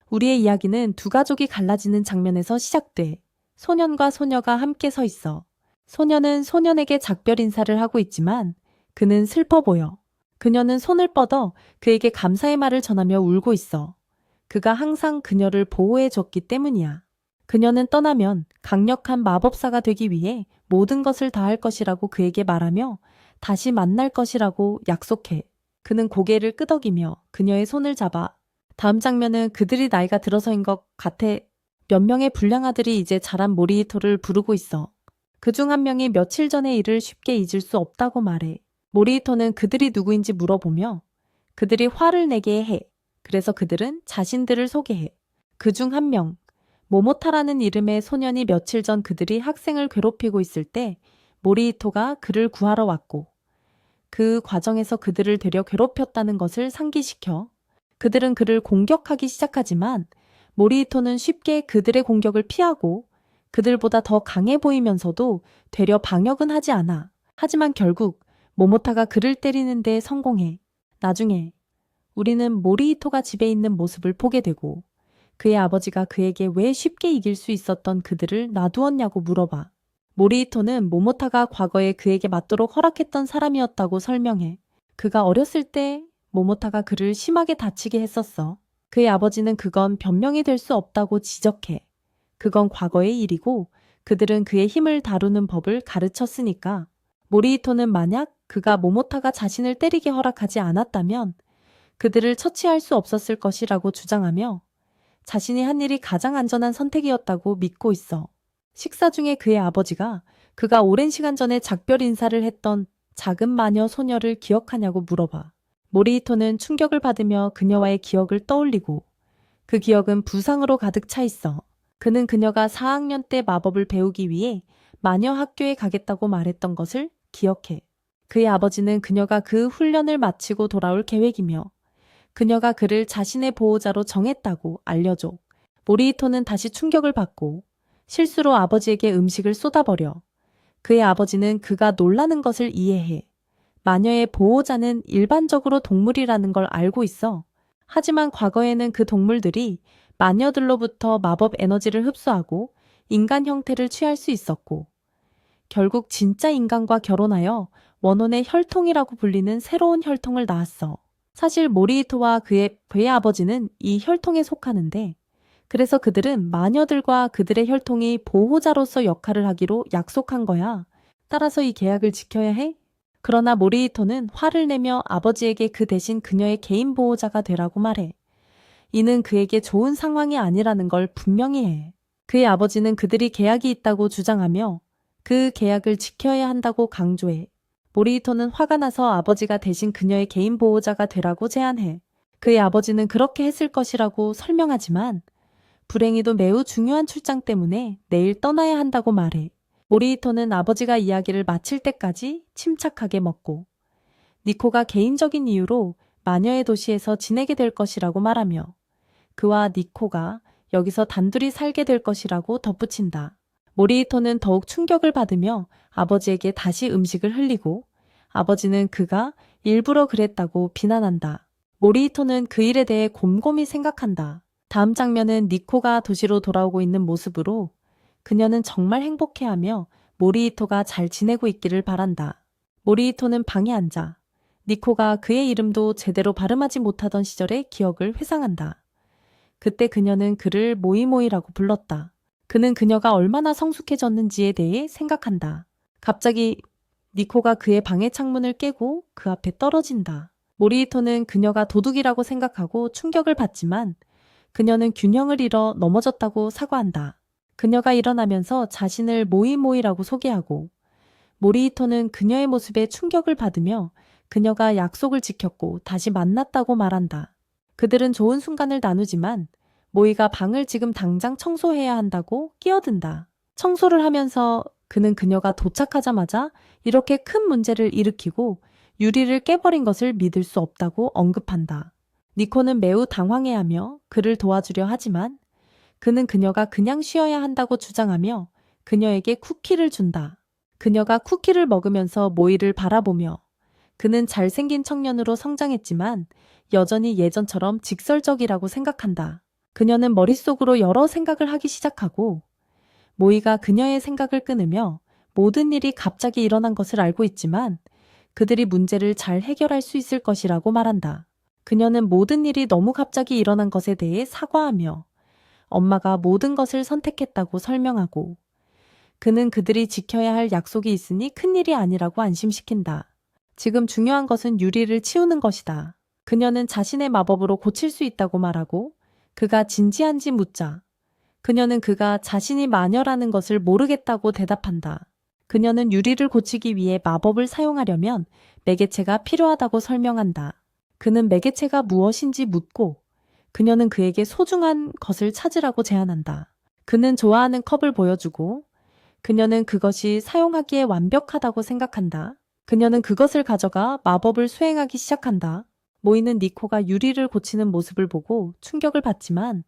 우리의 이야기는 두 가족이 갈라지는 장면에서 시작돼. 소년과 소녀가 함께 서 있어. 소년은 소년에게 작별 인사를 하고 있지만 그는 슬퍼 보여. 그녀는 손을 뻗어 그에게 감사의 말을 전하며 울고 있어. 그가 항상 그녀를 보호해 줬기 때문이야. 그녀는 떠나면 강력한 마법사가 되기 위해 모든 것을 다할 것이라고 그에게 말하며 다시 만날 것이라고 약속해. 그는 고개를 끄덕이며 그녀의 손을 잡아. 다음 장면은 그들이 나이가 들어서인 것 같아. 몇 명의 불량 아들이 이제 자란 모리히토를 부르고 있어. 그중 한 명이 며칠 전의 일을 쉽게 잊을 수 없다고 말해. 모리히토는 그들이 누구인지 물어보며 그들이 화를 내게 해. 그래서 그들은 자신들을 소개해. 그중 한 명, 모모타라는 이름의 소년이 며칠 전 그들이 학생을 괴롭히고 있을 때 모리히토가 그를 구하러 왔고 그 과정에서 그들을 되려 괴롭혔다는 것을 상기시켜 그들은 그를 공격하기 시작하지만 모리히토는 쉽게 그들의 공격을 피하고 그들보다 더 강해 보이면서도 되려 방역은 하지 않아. 하지만 결국 모모타가 그를 때리는 데 성공해. 나중에 우리는 모리히토가 집에 있는 모습을 보게 되고 그의 아버지가 그에게 왜 쉽게 이길 수 있었던 그들을 놔두었냐고 물어봐. 모리히토는 모모타가 과거에 그에게 맞도록 허락했던 사람이었다고 설명해. 그가 어렸을 때 모모타가 그를 심하게 다치게 했었어. 그의 아버지는 그건 변명이 될 수 없다고 지적해. 그건 과거의 일이고 그들은 그의 힘을 다루는 법을 가르쳤으니까. 모리히토는 만약 그가 모모타가 자신을 때리게 허락하지 않았다면 그들을 처치할 수 없었을 것이라고 주장하며 자신이 한 일이 가장 안전한 선택이었다고 믿고 있어. 식사 중에 그의 아버지가 그가 오랜 시간 전에 작별 인사를 했던 작은 마녀 소녀를 기억하냐고 물어봐. 모리히토는 충격을 받으며 그녀와의 기억을 떠올리고 그 기억은 부상으로 가득 차 있어. 그는 그녀가 4학년 때 마법을 배우기 위해 마녀 학교에 가겠다고 말했던 것을 기억해. 그의 아버지는 그녀가 그 훈련을 마치고 돌아올 계획이며 그녀가 그를 자신의 보호자로 정했다고 알려줘. 모리히토는 다시 충격을 받고 실수로 아버지에게 음식을 쏟아버려. 그의 아버지는 그가 놀라는 것을 이해해. 마녀의 보호자는 일반적으로 동물이라는 걸 알고 있어. 하지만 과거에는 그 동물들이 마녀들로부터 마법 에너지를 흡수하고 인간 형태를 취할 수 있었고 결국 진짜 인간과 결혼하여 원혼의 혈통이라고 불리는 새로운 혈통을 낳았어. 사실 모리히토와 그의 아버지는 이 혈통에 속하는데 그래서 그들은 마녀들과 그들의 혈통이 보호자로서 역할을 하기로 약속한 거야. 따라서 이 계약을 지켜야 해? 그러나 모리히토는 화를 내며 아버지에게 그 대신 그녀의 개인 보호자가 되라고 말해. 이는 그에게 좋은 상황이 아니라는 걸 분명히 해. 그의 아버지는 그들이 계약이 있다고 주장하며 그 계약을 지켜야 한다고 강조해. 모리히토는 화가 나서 아버지가 대신 그녀의 개인 보호자가 되라고 제안해. 그의 아버지는 그렇게 했을 것이라고 설명하지만 불행히도 매우 중요한 출장 때문에 내일 떠나야 한다고 말해. 모리히토는 아버지가 이야기를 마칠 때까지 침착하게 먹고 니코가 개인적인 이유로 마녀의 도시에서 지내게 될 것이라고 말하며 그와 니코가 여기서 단둘이 살게 될 것이라고 덧붙인다. 모리히토는 더욱 충격을 받으며 아버지에게 다시 음식을 흘리고 아버지는 그가 일부러 그랬다고 비난한다. 모리히토는 그 일에 대해 곰곰이 생각한다. 다음 장면은 니코가 도시로 돌아오고 있는 모습으로 그녀는 정말 행복해하며 모리히토가 잘 지내고 있기를 바란다. 모리히토는 방에 앉아 니코가 그의 이름도 제대로 발음하지 못하던 시절의 기억을 회상한다. 그때 그녀는 그를 모이모이라고 불렀다. 그는 그녀가 얼마나 성숙해졌는지에 대해 생각한다. 갑자기 니코가 그의 방의 창문을 깨고 그 앞에 떨어진다. 모리히토는 그녀가 도둑이라고 생각하고 충격을 받지만 그녀는 균형을 잃어 넘어졌다고 사과한다. 그녀가 일어나면서 자신을 모이모이라고 소개하고 모리히토는 그녀의 모습에 충격을 받으며 그녀가 약속을 지켰고 다시 만났다고 말한다. 그들은 좋은 순간을 나누지만 모이가 방을 지금 당장 청소해야 한다고 끼어든다. 청소를 하면서 그는 그녀가 도착하자마자 이렇게 큰 문제를 일으키고 유리를 깨버린 것을 믿을 수 없다고 언급한다. 니코는 매우 당황해하며 그를 도와주려 하지만 그는 그녀가 그냥 쉬어야 한다고 주장하며 그녀에게 쿠키를 준다. 그녀가 쿠키를 먹으면서 모이를 바라보며 그는 잘생긴 청년으로 성장했지만 여전히 예전처럼 직설적이라고 생각한다. 그녀는 머릿속으로 여러 생각을 하기 시작하고 모이가 그녀의 생각을 끊으며 모든 일이 갑자기 일어난 것을 알고 있지만 그들이 문제를 잘 해결할 수 있을 것이라고 말한다. 그녀는 모든 일이 너무 갑자기 일어난 것에 대해 사과하며 엄마가 모든 것을 선택했다고 설명하고 그는 그들이 지켜야 할 약속이 있으니 큰일이 아니라고 안심시킨다. 지금 중요한 것은 유리를 치우는 것이다. 그녀는 자신의 마법으로 고칠 수 있다고 말하고 그가 진지한지 묻자 그녀는 그가 자신이 마녀라는 것을 모르겠다고 대답한다. 그녀는 유리를 고치기 위해 마법을 사용하려면 매개체가 필요하다고 설명한다. 그는 매개체가 무엇인지 묻고 그녀는 그에게 소중한 것을 찾으라고 제안한다. 그는 좋아하는 컵을 보여주고 그녀는 그것이 사용하기에 완벽하다고 생각한다. 그녀는 그것을 가져가 마법을 수행하기 시작한다. 모이는 니코가 유리를 고치는 모습을 보고 충격을 받지만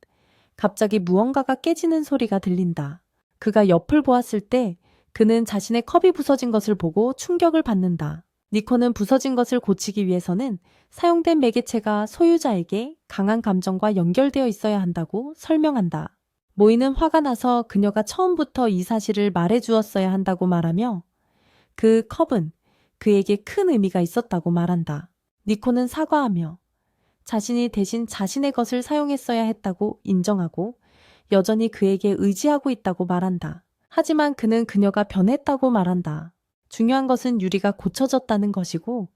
갑자기 무언가가 깨지는 소리가 들린다. 그가 옆을 보았을 때 그는 자신의 컵이 부서진 것을 보고 충격을 받는다. 니코는 부서진 것을 고치기 위해서는 사용된 매개체가 소유자에게 강한 감정과 연결되어 있어야 한다고 설명한다. 모이는 화가 나서 그녀가 처음부터 이 사실을 말해 주었어야 한다고 말하며 그 컵은 그에게 큰 의미가 있었다고 말한다. 니코는 사과하며 자신이 대신 자신의 것을 사용했어야 했다고 인정하고 여전히 그에게 의지하고 있다고 말한다. 하지만 그는 그녀가 변했다고 말한다. 중요한 것은 유리가 고쳐졌다는 것이고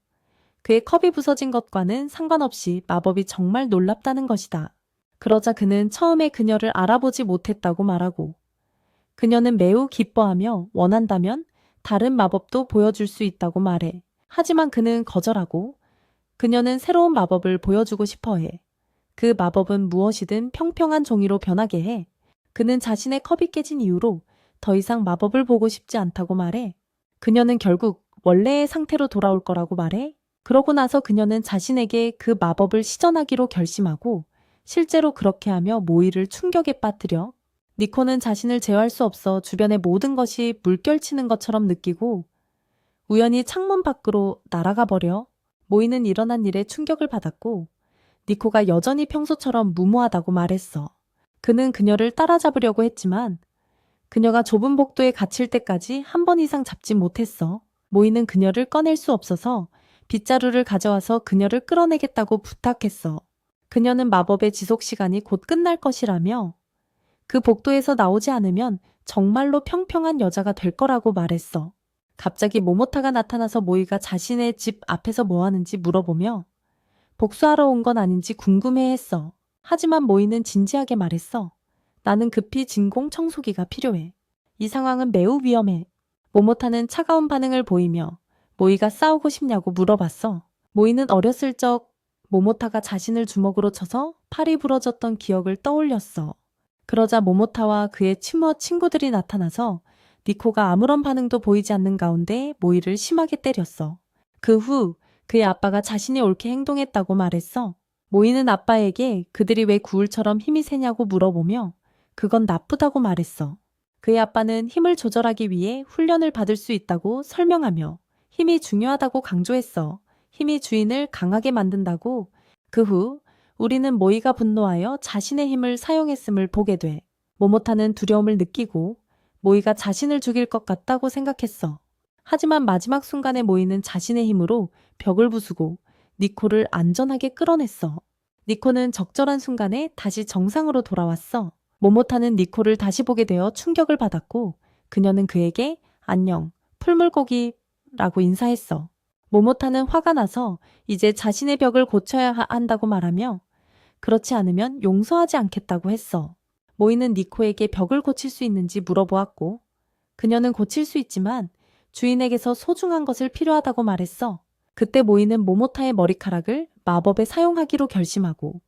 그의 컵이 부서진 것과는 상관없이 마법이 정말 놀랍다는 것이다. 그러자 그는 처음에 그녀를 알아보지 못했다고 말하고 그녀는 매우 기뻐하며 원한다면 다른 마법도 보여줄 수 있다고 말해. 하지만 그는 거절하고 그녀는 새로운 마법을 보여주고 싶어해. 그 마법은 무엇이든 평평한 종이로 변하게 해. 그는 자신의 컵이 깨진 이후로 더 이상 마법을 보고 싶지 않다고 말해. 그녀는 결국 원래의 상태로 돌아올 거라고 말해. 그러고 나서 그녀는 자신에게 그 마법을 시전하기로 결심하고 실제로 그렇게 하며 모이를 충격에 빠뜨려. 니코는 자신을 제어할 수 없어 주변의 모든 것이 물결치는 것처럼 느끼고 우연히 창문 밖으로 날아가 버려. 모이는 일어난 일에 충격을 받았고 니코가 여전히 평소처럼 무모하다고 말했어. 그는 그녀를 따라잡으려고 했지만 그녀가 좁은 복도에 갇힐 때까지 한 번 이상 잡지 못했어. 모이는 그녀를 꺼낼 수 없어서 빗자루를 가져와서 그녀를 끌어내겠다고 부탁했어. 그녀는 마법의 지속 시간이 곧 끝날 것이라며 그 복도에서 나오지 않으면 정말로 평평한 여자가 될 거라고 말했어. 갑자기 모모타가 나타나서 모이가 자신의 집 앞에서 뭐 하는지 물어보며 복수하러 온 건 아닌지 궁금해했어. 하지만 모이는 진지하게 말했어. 나는 급히 진공 청소기가 필요해. 이 상황은 매우 위험해. 모모타는 차가운 반응을 보이며 모이가 싸우고 싶냐고 물어봤어. 모이는 어렸을 적 모모타가 자신을 주먹으로 쳐서 팔이 부러졌던 기억을 떠올렸어. 그러자 모모타와 그의 친구들이 나타나서 니코가 아무런 반응도 보이지 않는 가운데 모이를 심하게 때렸어. 그 후 그의 아빠가 자신이 옳게 행동했다고 말했어. 모이는 아빠에게 그들이 왜 구울처럼 힘이 세냐고 물어보며 그건 나쁘다고 말했어. 그의 아빠는 힘을 조절하기 위해 훈련을 받을 수 있다고 설명하며 힘이 중요하다고 강조했어. 힘이 주인을 강하게 만든다고. 그 후 우리는 모이가 분노하여 자신의 힘을 사용했음을 보게 돼. 모모타는 두려움을 느끼고 모이가 자신을 죽일 것 같다고 생각했어. 하지만 마지막 순간에 모이는 자신의 힘으로 벽을 부수고 니코를 안전하게 끌어냈어. 니코는 적절한 순간에 다시 정상으로 돌아왔어. 모모타는 니코를 다시 보게 되어 충격을 받았고 그녀는 그에게 안녕, 풀물고기라고 인사했어. 모모타는 화가 나서 이제 자신의 벽을 고쳐야 한다고 말하며 그렇지 않으면 용서하지 않겠다고 했어. 모이는 니코에게 벽을 고칠 수 있는지 물어보았고 그녀는 고칠 수 있지만 주인에게서 소중한 것을 필요하다고 말했어. 그때 모이는 모모타의 머리카락을 마법에 사용하기로 결심하고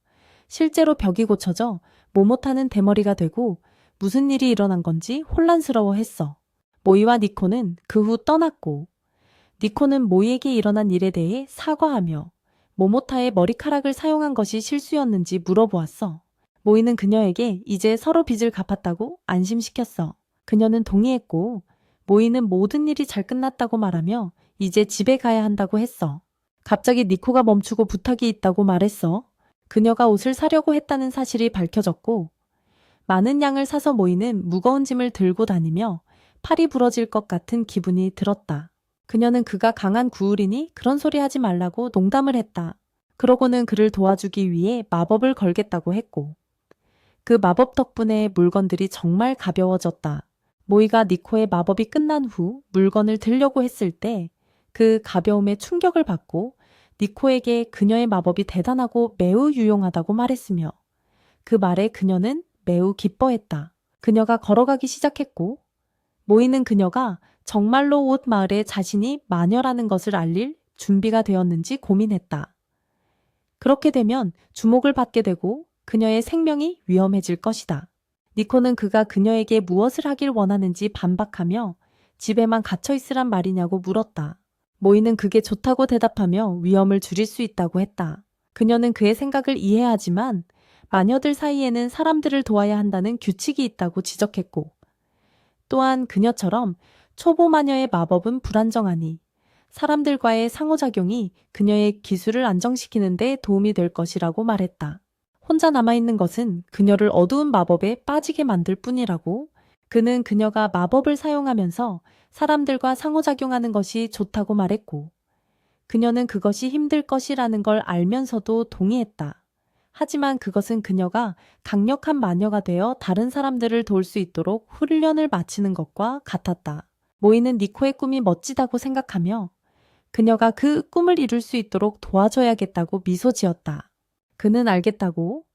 실제로 벽이 고쳐져 모모타는 대머리가 되고 무슨 일이 일어난 건지 혼란스러워했어. 모이와 니코는 그 후 떠났고 니코는 모이에게 일어난 일에 대해 사과하며 모모타의 머리카락을 사용한 것이 실수였는지 물어보았어. 모이는 그녀에게 이제 서로 빚을 갚았다고 안심시켰어. 그녀는 동의했고 모이는 모든 일이 잘 끝났다고 말하며 이제 집에 가야 한다고 했어. 갑자기 니코가 멈추고 부탁이 있다고 말했어. 그녀가 옷을 사려고 했다는 사실이 밝혀졌고 많은 양을 사서 모이는 무거운 짐을 들고 다니며 팔이 부러질 것 같은 기분이 들었다. 그녀는 그가 강한 구울이니 그런 소리 하지 말라고 농담을 했다. 그러고는 그를 도와주기 위해 마법을 걸겠다고 했고 그 마법 덕분에 물건들이 정말 가벼워졌다. 모이가 니코의 마법이 끝난 후 물건을 들려고 했을 때 그 가벼움에 충격을 받고 니코에게 그녀의 마법이 대단하고 매우 유용하다고 말했으며 그 말에 그녀는 매우 기뻐했다. 그녀가 걸어가기 시작했고 모이는 그녀가 정말로 옷 마을에 자신이 마녀라는 것을 알릴 준비가 되었는지 고민했다. 그렇게 되면 주목을 받게 되고 그녀의 생명이 위험해질 것이다. 니코는 그가 그녀에게 무엇을 하길 원하는지 반박하며 집에만 갇혀 있으란 말이냐고 물었다. 모이는 그게 좋다고 대답하며 위험을 줄일 수 있다고 했다. 그녀는 그의 생각을 이해하지만 마녀들 사이에는 사람들을 도와야 한다는 규칙이 있다고 지적했고 또한 그녀처럼 초보 마녀의 마법은 불안정하니 사람들과의 상호작용이 그녀의 기술을 안정시키는 데 도움이 될 것이라고 말했다. 혼자 남아있는 것은 그녀를 어두운 마법에 빠지게 만들 뿐이라고 그는 그녀가 마법을 사용하면서 사람들과 상호작용하는 것이 좋다고 말했고 그녀는 그것이 힘들 것이라는 걸 알면서도 동의했다. 하지만 그것은 그녀가 강력한 마녀가 되어 다른 사람들을 도울 수 있도록 훈련을 마치는 것과 같았다. 모이는 니코의 꿈이 멋지다고 생각하며 그녀가 그 꿈을 이룰 수 있도록 도와줘야겠다고 미소 지었다. 그는 알겠다고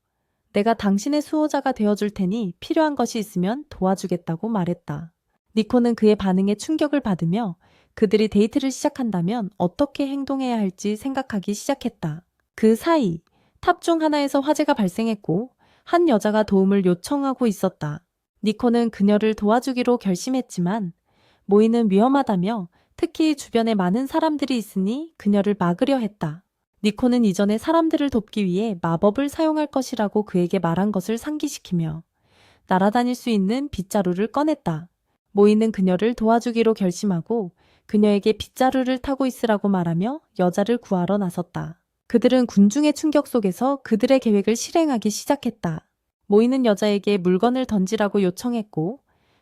내가 당신의 수호자가 되어줄 테니 필요한 것이 있으면 도와주겠다고 말했다. 니코는 그의 반응에 충격을 받으며 그들이 데이트를 시작한다면 어떻게 행동해야 할지 생각하기 시작했다. 그 사이 탑 중 하나에서 화재가 발생했고 한 여자가 도움을 요청하고 있었다. 니코는 그녀를 도와주기로 결심했지만 모이는 위험하다며 특히 주변에 많은 사람들이 있으니 그녀를 막으려 했다. 니코는 이전에 사람들을 돕기 위해 마법을 사용할 것이라고 그에게 말한 것을 상기시키며 날아다닐 수 있는 빗자루를 꺼냈다. 모이는 그녀를 도와주기로 결심하고 그녀에게 빗자루를 타고 있으라고 말하며 여자를 구하러 나섰다. 그들은 군중의 충격 속에서 그들의 계획을 실행하기 시작했다. 모이는 여자에게 물건을 던지라고 요청했고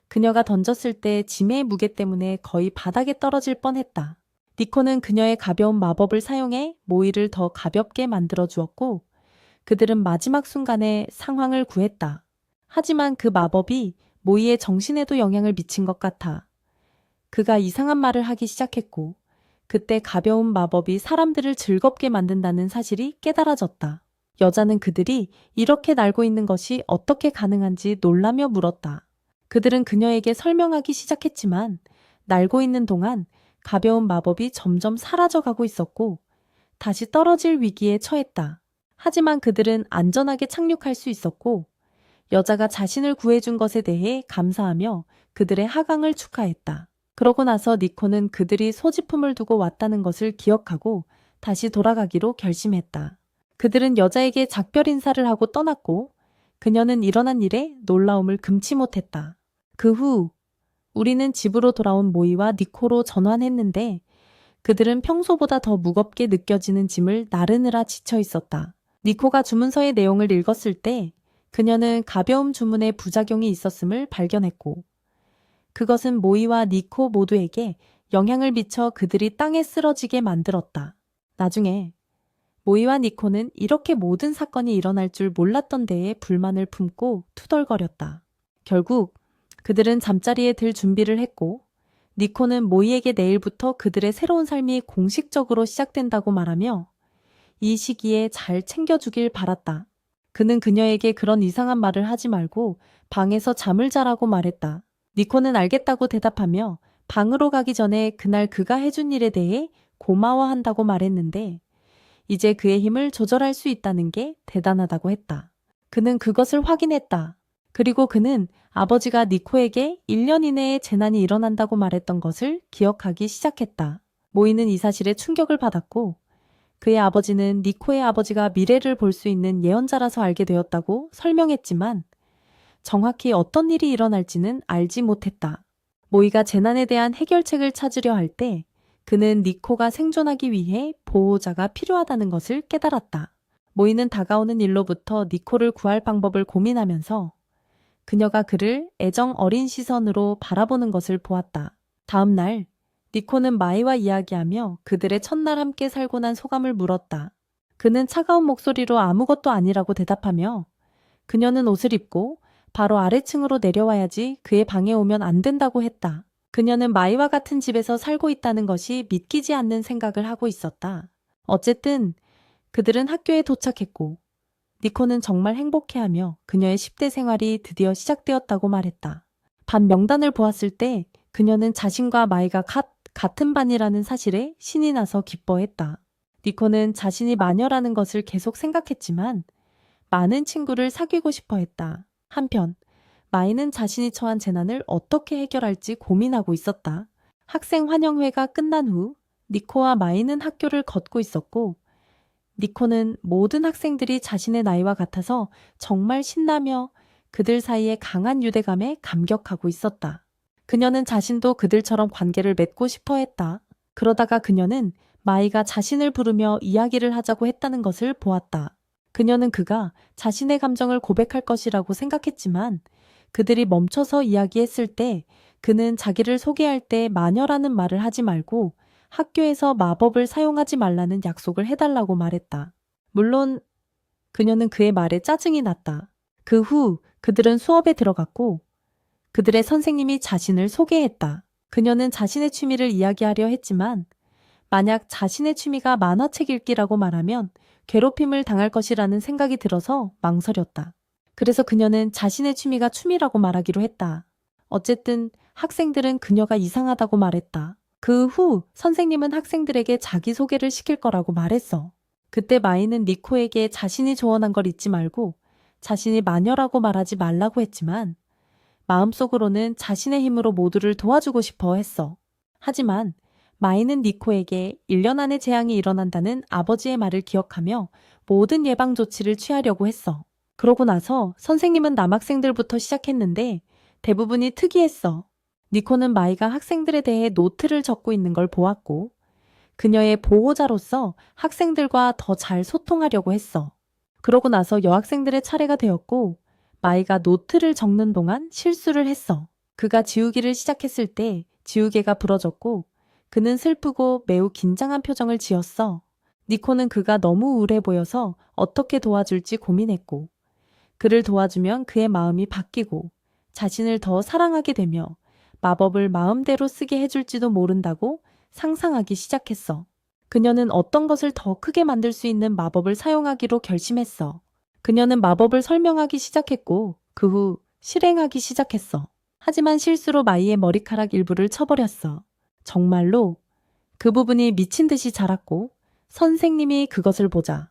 그녀가 던졌을 때 짐의 무게 때문에 거의 바닥에 떨어질 뻔했다. 니코는 그녀의 가벼운 마법을 사용해 모이를 더 가볍게 만들어 주었고 그들은 마지막 순간에 상황을 구했다. 하지만 그 마법이 모이의 정신에도 영향을 미친 것 같아. 그가 이상한 말을 하기 시작했고 그때 가벼운 마법이 사람들을 즐겁게 만든다는 사실이 깨달아졌다. 여자는 그들이 이렇게 날고 있는 것이 어떻게 가능한지 놀라며 물었다. 그들은 그녀에게 설명하기 시작했지만 날고 있는 동안 가벼운 마법이 점점 사라져가고 있었고 다시 떨어질 위기에 처했다. 하지만 그들은 안전하게 착륙할 수 있었고 여자가 자신을 구해준 것에 대해 감사하며 그들의 하강을 축하했다. 그러고 나서 니코는 그들이 소지품을 두고 왔다는 것을 기억하고 다시 돌아가기로 결심했다. 그들은 여자에게 작별 인사를 하고 떠났고 그녀는 일어난 일에 놀라움을 금치 못했다. 그 후 우리는 집으로 돌아온 모이와 니코로 전환했는데 그들은 평소보다 더 무겁게 느껴지는 짐을 나르느라 지쳐 있었다. 니코가 주문서의 내용을 읽었을 때 그녀는 가벼움 주문에 부작용이 있었음을 발견했고 그것은 모이와 니코 모두에게 영향을 미쳐 그들이 땅에 쓰러지게 만들었다. 나중에 모이와 니코는 이렇게 모든 사건이 일어날 줄 몰랐던 데에 불만을 품고 투덜거렸다. 결국 그들은 잠자리에 들 준비를 했고 니코는 모이에게 내일부터 그들의 새로운 삶이 공식적으로 시작된다고 말하며 이 시기에 잘 챙겨주길 바랐다. 그는 그녀에게 그런 이상한 말을 하지 말고 방에서 잠을 자라고 말했다. 니코는 알겠다고 대답하며 방으로 가기 전에 그날 그가 해준 일에 대해 고마워한다고 말했는데 이제 그의 힘을 조절할 수 있다는 게 대단하다고 했다. 그는 그것을 확인했다. 그리고 그는 아버지가 니코에게 1년 이내에 재난이 일어난다고 말했던 것을 기억하기 시작했다. 모이는 이 사실에 충격을 받았고 그의 아버지는 니코의 아버지가 미래를 볼 수 있는 예언자라서 알게 되었다고 설명했지만 정확히 어떤 일이 일어날지는 알지 못했다. 모이가 재난에 대한 해결책을 찾으려 할 때 그는 니코가 생존하기 위해 보호자가 필요하다는 것을 깨달았다. 모이는 다가오는 일로부터 니코를 구할 방법을 고민하면서 그녀가 그를 애정 어린 시선으로 바라보는 것을 보았다. 다음 날 니코는 마이와 이야기하며 그들의 첫날 함께 살고 난 소감을 물었다. 그는 차가운 목소리로 아무것도 아니라고 대답하며 그녀는 옷을 입고 바로 아래층으로 내려와야지 그의 방에 오면 안 된다고 했다. 그녀는 마이와 같은 집에서 살고 있다는 것이 믿기지 않는 생각을 하고 있었다. 어쨌든 그들은 학교에 도착했고 니코는 정말 행복해하며 그녀의 10대 생활이 드디어 시작되었다고 말했다. 반 명단을 보았을 때 그녀는 자신과 마이가 같은 반이라는 사실에 신이 나서 기뻐했다. 니코는 자신이 마녀라는 것을 계속 생각했지만 많은 친구를 사귀고 싶어 했다. 한편 마이는 자신이 처한 재난을 어떻게 해결할지 고민하고 있었다. 학생 환영회가 끝난 후 니코와 마이는 학교를 걷고 있었고 니코는 모든 학생들이 자신의 나이와 같아서 정말 신나며 그들 사이의 강한 유대감에 감격하고 있었다. 그녀는 자신도 그들처럼 관계를 맺고 싶어 했다. 그러다가 그녀는 마이가 자신을 부르며 이야기를 하자고 했다는 것을 보았다. 그녀는 그가 자신의 감정을 고백할 것이라고 생각했지만 그들이 멈춰서 이야기했을 때 그는 자기를 소개할 때 마녀라는 말을 하지 말고 학교에서 마법을 사용하지 말라는 약속을 해달라고 말했다. 물론 그녀는 그의 말에 짜증이 났다. 그 후 그들은 수업에 들어갔고 그들의 선생님이 자신을 소개했다. 그녀는 자신의 취미를 이야기하려 했지만 만약 자신의 취미가 만화책 읽기라고 말하면 괴롭힘을 당할 것이라는 생각이 들어서 망설였다. 그래서 그녀는 자신의 취미가 춤이라고 말하기로 했다. 어쨌든 학생들은 그녀가 이상하다고 말했다. 그 후 선생님은 학생들에게 자기소개를 시킬 거라고 말했어. 그때 마이는 니코에게 자신이 조언한 걸 잊지 말고 자신이 마녀라고 말하지 말라고 했지만 마음속으로는 자신의 힘으로 모두를 도와주고 싶어 했어. 하지만 마이는 니코에게 1년 안에 재앙이 일어난다는 아버지의 말을 기억하며 모든 예방 조치를 취하려고 했어. 그러고 나서 선생님은 남학생들부터 시작했는데 대부분이 특이했어. 니코는 마이가 학생들에 대해 노트를 적고 있는 걸 보았고 그녀의 보호자로서 학생들과 더 잘 소통하려고 했어. 그러고 나서 여학생들의 차례가 되었고 마이가 노트를 적는 동안 실수를 했어. 그가 지우기를 시작했을 때 지우개가 부러졌고 그는 슬프고 매우 긴장한 표정을 지었어. 니코는 그가 너무 우울해 보여서 어떻게 도와줄지 고민했고 그를 도와주면 그의 마음이 바뀌고 자신을 더 사랑하게 되며 마법을 마음대로 쓰게 해줄지도 모른다고 상상하기 시작했어. 그녀는 어떤 것을 더 크게 만들 수 있는 마법을 사용하기로 결심했어. 그녀는 마법을 설명하기 시작했고 그 후 실행하기 시작했어. 하지만 실수로 마이의 머리카락 일부를 쳐버렸어. 정말로 그 부분이 미친 듯이 자랐고 선생님이 그것을 보자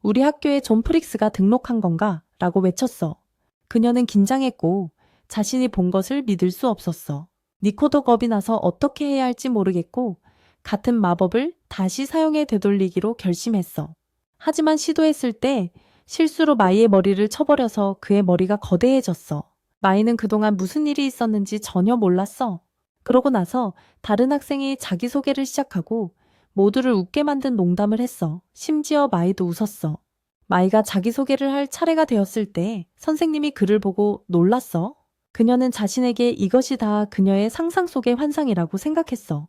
우리 학교에 존 프릭스가 등록한 건가? 라고 외쳤어. 그녀는 긴장했고 자신이 본 것을 믿을 수 없었어. 니코도 겁이 나서 어떻게 해야 할지 모르겠고 같은 마법을 다시 사용해 되돌리기로 결심했어. 하지만 시도했을 때 실수로 마이의 머리를 쳐버려서 그의 머리가 거대해졌어. 마이는 그동안 무슨 일이 있었는지 전혀 몰랐어. 그러고 나서 다른 학생이 자기소개를 시작하고 모두를 웃게 만든 농담을 했어. 심지어 마이도 웃었어. 마이가 자기소개를 할 차례가 되었을 때 선생님이 그를 보고 놀랐어. 그녀는 자신에게 이것이 다 그녀의 상상 속의 환상이라고 생각했어.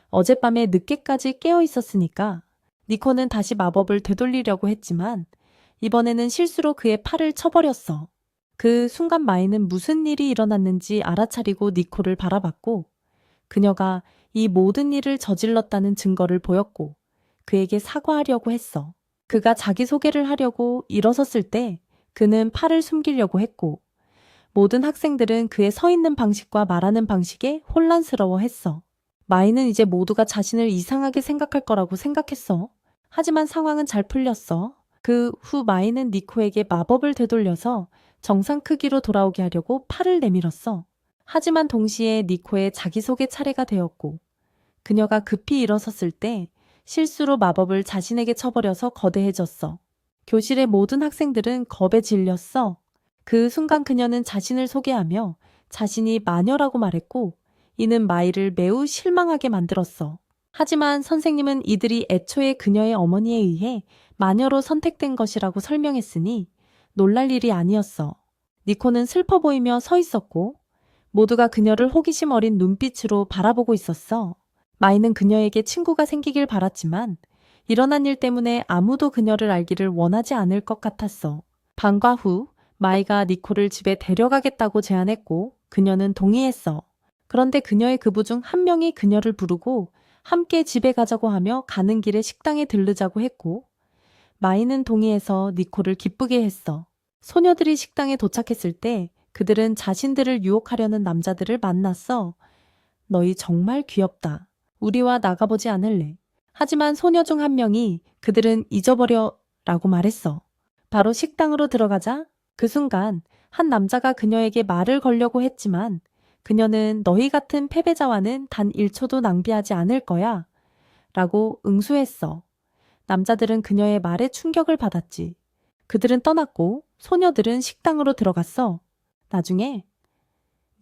어젯밤에 늦게까지 깨어 있었으니까. 니코는 다시 마법을 되돌리려고 했지만 이번에는 실수로 그의 팔을 쳐버렸어. 그 순간 마이는 무슨 일이 일어났는지 알아차리고 니코를 바라봤고 그녀가 이 모든 일을 저질렀다는 증거를 보였고 그에게 사과하려고 했어. 그가 자기소개를 하려고 일어섰을 때 그는 팔을 숨기려고 했고 모든 학생들은 그의 서 있는 방식과 말하는 방식에 혼란스러워했어. 마이는 이제 모두가 자신을 이상하게 생각할 거라고 생각했어. 하지만 상황은 잘 풀렸어. 그 후 마이는 니코에게 마법을 되돌려서 정상 크기로 돌아오게 하려고 팔을 내밀었어. 하지만 동시에 니코의 자기소개 차례가 되었고 그녀가 급히 일어섰을 때 실수로 마법을 자신에게 쳐버려서 거대해졌어. 교실의 모든 학생들은 겁에 질렸어. 그 순간 그녀는 자신을 소개하며 자신이 마녀라고 말했고 이는 마이를 매우 실망하게 만들었어. 하지만 선생님은 이들이 애초에 그녀의 어머니에 의해 마녀로 선택된 것이라고 설명했으니 놀랄 일이 아니었어. 니코는 슬퍼 보이며 서 있었고 모두가 그녀를 호기심 어린 눈빛으로 바라보고 있었어. 마이는 그녀에게 친구가 생기길 바랐지만 일어난 일 때문에 아무도 그녀를 알기를 원하지 않을 것 같았어. 방과 후 마이가 니코를 집에 데려가겠다고 제안했고 그녀는 동의했어. 그런데 그녀의 그부 중 한 명이 그녀를 부르고 함께 집에 가자고 하며 가는 길에 식당에 들르자고 했고 마이는 동의해서 니코를 기쁘게 했어. 소녀들이 식당에 도착했을 때 그들은 자신들을 유혹하려는 남자들을 만났어. 너희 정말 귀엽다. 우리와 나가보지 않을래? 하지만 소녀 중 한 명이 그들은 잊어버려 라고 말했어. 바로 식당으로 들어가자 그 순간 한 남자가 그녀에게 말을 걸려고 했지만 그녀는 너희 같은 패배자와는 단 1초도 낭비하지 않을 거야 라고 응수했어. 남자들은 그녀의 말에 충격을 받았지. 그들은 떠났고 소녀들은 식당으로 들어갔어. 나중에